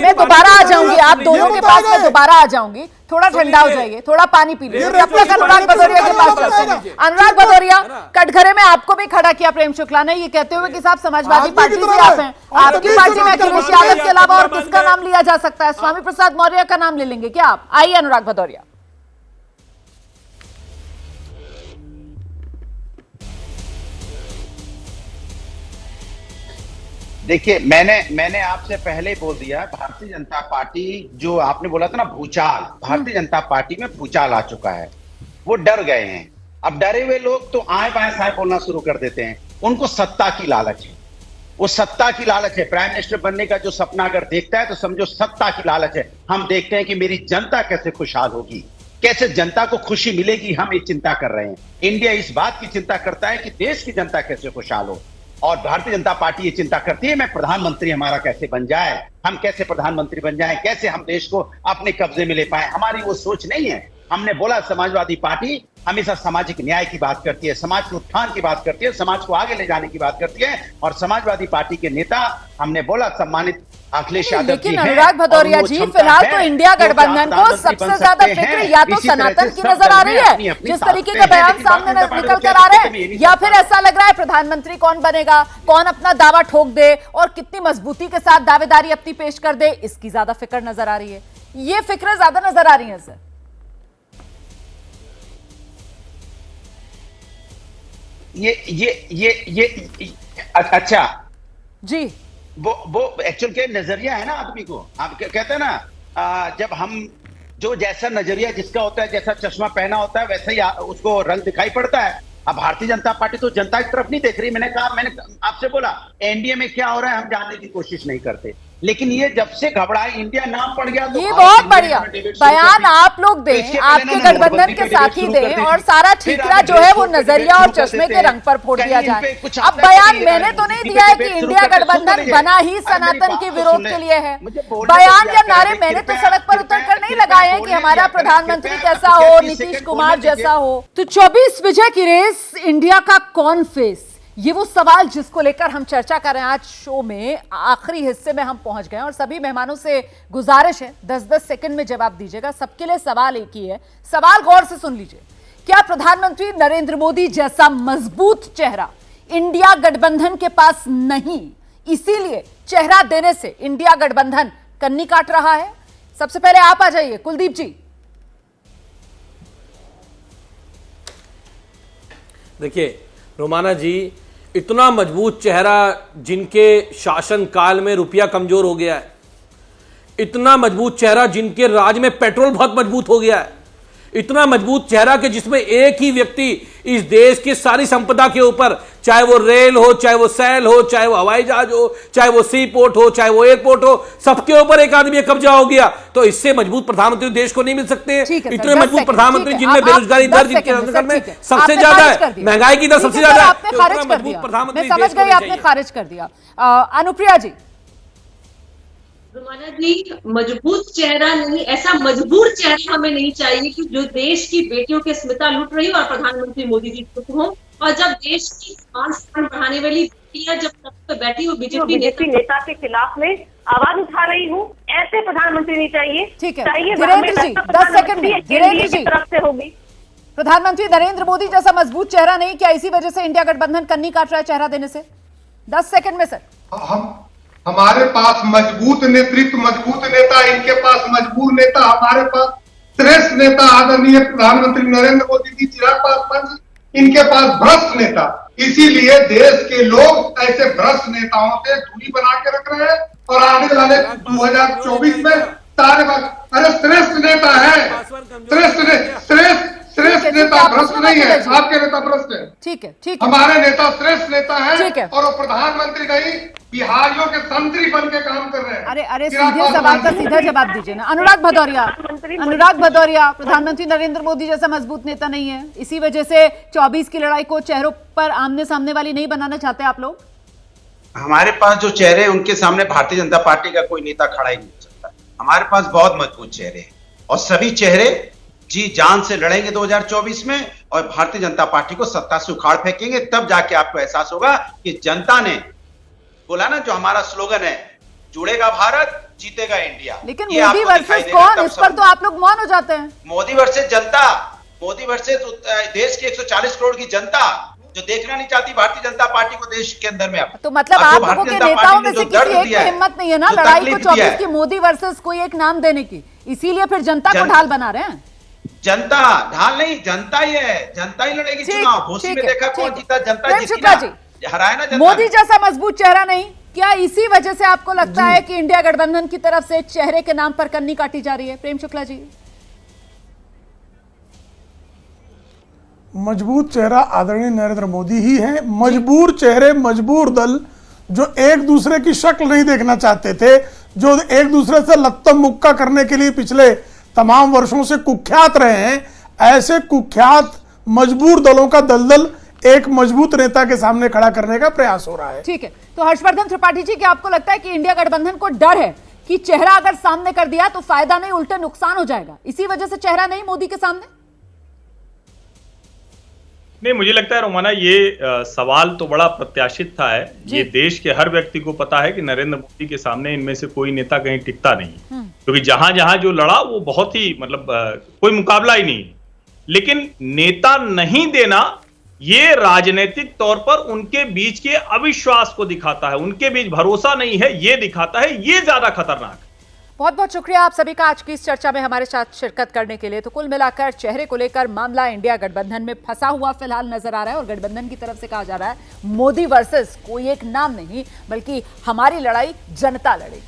मैं दोबारा आ जाऊंगी, आप दोनों के पास मैं दोबारा आ जाऊंगी। थोड़ा ठंडा हो जाइए, थोड़ा पानी पी लीजिए, तब तक अनुराग भदौरिया के पास चलते हैं। अनुराग भदौरिया, कटघरे में आपको भी खड़ा किया प्रेम शुक्ला ने, ये कहते हुए कि साहब समाजवादी पार्टी से आप हैं, आपकी पार्टी में अखिलेश यादव के अलावा और किसका नाम लिया जा सकता है? स्वामी प्रसाद मौर्य का नाम ले लेंगे क्या आप? आइए अनुराग भदौरिया। देखिए मैंने आपसे पहले बोल दिया, भारतीय जनता पार्टी जो आपने बोला था ना भूचाल, भारतीय जनता पार्टी में भूचाल आ चुका है। वो डर गए हैं। अब डरे हुए लोग तो आए बाएं साए बोलना शुरू कर देते हैं। उनको सत्ता की लालच है, वो सत्ता की लालच है। प्राइम मिनिस्टर बनने का जो सपना अगर देखता है तो समझो सत्ता की लालच है। हम देखते हैं कि मेरी जनता कैसे खुशहाल होगी, कैसे जनता को खुशी मिलेगी, हम ये चिंता कर रहे हैं। इंडिया इस बात की चिंता करता है कि देश की जनता कैसे खुशहाल हो, और भारतीय जनता पार्टी ये चिंता करती है मैं प्रधानमंत्री हमारा कैसे बन जाए, हम कैसे प्रधानमंत्री बन जाए, कैसे हम देश को अपने कब्जे में ले पाए। हमारी वो सोच नहीं है। हमने बोला समाजवादी पार्टी हमेशा सामाजिक न्याय की बात करती है, समाज के उत्थान की बात करती है, समाज को आगे ले जाने की बात करती है। और समाजवादी पार्टी के नेता हमने बोला सम्मानित अखिलेश यादव जी हैं। लेकिन अनुराग भदौरिया जी, फिलहाल तो इंडिया गठबंधन को सबसे ज्यादा फिक्र या तो सनातन की नजर आ रही है, जिस तरीके का बयान सामने निकल कर आ रहे हैं, या फिर ऐसा लग रहा है प्रधानमंत्री कौन बनेगा, कौन अपना दावा ठोक दे और कितनी मजबूती के साथ दावेदारी अपनी पेश कर दे, इसकी ज्यादा फिक्र नजर आ रही है। ये फिक्र ज्यादा नजर आ रही है सर। ये अच्छा जी, वो एक्चुअल के नजरिया है ना आदमी को। आप कहते हैं ना जब हम जो जैसा नजरिया जिसका होता है, जैसा चश्मा पहना होता है, वैसे ही उसको रंग दिखाई पड़ता है। अब भारतीय जनता पार्टी तो जनता की तरफ नहीं देख रही। मैंने आपसे बोला एनडीए में क्या हो रहा है हम जानने की कोशिश नहीं करते, लेकिन ये जब से घबराए इंडिया नाम पड़ गया तो ये बहुत बढ़िया बयान आप लोग दें, आपके गठबंधन के साथी दें, और सारा ठीकरा जो है वो नजरिया और चश्मे के रंग पर फोड़ दिया जाए। अब बयान मैंने तो नहीं दिया है कि इंडिया गठबंधन बना ही सनातन के विरोध के लिए है। बयान या नारे मैंने तो सड़क पर उतर कर नहीं लगाए हैं कि हमारा प्रधानमंत्री कैसा हो, नीतीश कुमार जैसा हो। तो 24 विजय की रेस, इंडिया का कौन फेस, ये वो सवाल जिसको लेकर हम चर्चा कर रहे हैं। आज शो में आखिरी हिस्से में हम पहुंच गए और सभी मेहमानों से गुजारिश है 10-10 सेकंड में जवाब दीजिएगा। सबके लिए सवाल एक ही है, सवाल गौर से सुन लीजिए। क्या प्रधानमंत्री नरेंद्र मोदी जैसा मजबूत चेहरा इंडिया गठबंधन के पास नहीं, इसीलिए चेहरा देने से इंडिया गठबंधन कन्नी काट रहा है? सबसे पहले आप आ जाइए कुलदीप जी। देखिए रोमाना जी, इतना मजबूत चेहरा जिनके शासन काल में रुपया कमजोर हो गया है, इतना मजबूत चेहरा जिनके राज में पेट्रोल बहुत मजबूत हो गया है, इतना मजबूत चेहरा कि जिसमें एक ही व्यक्ति इस देश की सारी संपदा के ऊपर, चाहे वो रेल हो, चाहे वो सैल हो, चाहे वो हवाई जहाज हो, चाहे वो सी पोर्ट हो, चाहे वो एयरपोर्ट हो, सबके ऊपर एक आदमी कब्जा हो गया। तो इससे मजबूत प्रधानमंत्री देश को नहीं मिल सकते। इतने मजबूत प्रधानमंत्री जिनमें बेरोजगारी दर जिनके में सबसे ज्यादा है, महंगाई की दर सबसे ज्यादा है, आपने खारिज कर दिया, मैं समझ गई, आपने खारिज कर दिया। अनुप्रिया जी। रोमाना जी, मजबूत चेहरा नहीं, ऐसा मजबूर चेहरा हमें नहीं चाहिए कि जो देश की बेटियों की अस्मिता लूट रही हो और प्रधानमंत्री मोदी जी चुप हो, और जब देश की मान सम्मान बढ़ाने वाली बेटियां जब तक पे बैठी हो बीजेपी नेता के खिलाफ में आवाज उठा रही हूँ, ऐसे प्रधानमंत्री नहीं चाहिए। ठीक है, धीरेन्द्र जी 10 सेकंड में, धीरेन्द्र जी तरफ से होगी। प्रधानमंत्री नरेंद्र मोदी जैसा मजबूत चेहरा नहीं, क्या इसी वजह से इंडिया गठबंधन कन्नी काट रहा है चेहरा देने से? 10 सेकंड में सर। हमारे पास मजबूत नेतृत्व, मजबूत नेता, इनके पास मजबूर नेता, हमारे पास श्रेष्ठ नेता आदरणीय प्रधानमंत्री नरेंद्र मोदी जी, चिराग पासवान जी, इनके पास भ्रष्ट नेता। इसीलिए देश के लोग ऐसे भ्रष्ट नेताओं से दूरी बना के रख रहे हैं और आने वाले 2024 में सारे अरे श्रेष्ठ नेता है, श्रेष्ठ नेता भ्रष्ट नहीं है, आपके नेता भ्रष्ट है। ठीक है, ठीक है, हमारे नेता श्रेष्ठ नेता है, ठीक है, और वो प्रधानमंत्री नहीं, बिहारियों के संतरी बन के काम कर रहे हैं। अरे सीधे सवाल का सीधा जवाब दीजिए ना। अनुराग भदौरिया, प्रधानमंत्री नरेंद्र मोदी जैसा मजबूत नेता नहीं है, इसी वजह से 24 की लड़ाई को चेहरों पर आमने सामने वाली नहीं बनाना चाहते आप लोग? हमारे पास जो चेहरे हैं उनके सामने भारतीय जनता पार्टी का कोई नेता खड़ा ही नहीं हो सकता। हमारे पास बहुत मजबूत चेहरे हैं और सभी चेहरे जी जान से लड़ेंगे 2024 में और भारतीय जनता पार्टी को सत्ता से उखाड़ फेंकेंगे। तब जाके आपको एहसास होगा कि जनता ने बोला ना, जो हमारा स्लोगन है, जुड़ेगा भारत जीतेगा इंडिया। लेकिन मोदी वर्सेस कौन, इस पर तो आप लोग मौन हो जाते हैं। मोदी वर्सेस जनता, मोदी वर्सेस देश की 140 करोड़ की जनता जो देखना नहीं चाहती भारतीय जनता पार्टी को देश के अंदर में। तो मतलब आप लोगों के नेताओं में से किसी एक की हिम्मत नहीं है ना लड़ाई को 24 की मोदी वर्सेस कोई एक नाम देने की, इसीलिए फिर जनता को ढाल बना रहे हैं। जनता ढाल नहीं, जनता ही है, जनता ही लड़ेगी चुनाव। घोषी में देखा कौन जीता, जनता जीती ना, हराया ना जनता। मोदी जैसा मजबूत चेहरा नहीं, क्या इसी वजह से आपको लगता है कि इंडिया गठबंधन की तरफ से चेहरे के नाम पर कन्नी काटी जा रही है? प्रेम शुक्ला जी। मजबूत चेहरा आदरणीय नरेंद्र मोदी ही है। मजबूर चेहरे, मजबूर दल जो एक दूसरे की शक्ल नहीं देखना चाहते थे, जो एक दूसरे से लत्तम मुक्का करने के लिए पिछले तमाम वर्षों से कुख्यात रहे हैं, ऐसे कुख्यात मजबूर दलों का दलदल एक मजबूत नेता के सामने खड़ा करने का प्रयास हो रहा है। ठीक है, तो हर्षवर्धन त्रिपाठी जी, क्या आपको लगता है कि इंडिया गठबंधन को डर है कि चेहरा अगर सामने कर दिया तो फायदा नहीं उल्टे नुकसान हो जाएगा, इसी वजह से चेहरा नहीं मोदी के सामने? नहीं, मुझे लगता है रोमाना ये सवाल तो बड़ा प्रत्याशित था है। ये देश के हर व्यक्ति को पता है कि नरेंद्र मोदी के सामने इनमें से कोई नेता कहीं टिकता नहीं, क्योंकि जहां जहां जो लड़ा वो बहुत ही मतलब कोई मुकाबला ही नहीं। लेकिन नेता नहीं देना ये राजनीतिक तौर पर उनके बीच के अविश्वास को दिखाता है, उनके बीच भरोसा नहीं है ये दिखाता है, ये ज्यादा खतरनाक है। बहुत बहुत शुक्रिया आप सभी का आज की इस चर्चा में हमारे साथ शिरकत करने के लिए। तो कुल मिलाकर चेहरे को लेकर मामला इंडिया गठबंधन में फंसा हुआ फिलहाल नजर आ रहा है और गठबंधन की तरफ से कहा जा रहा है मोदी वर्सेस कोई एक नाम नहीं, बल्कि हमारी लड़ाई जनता लड़ेगी।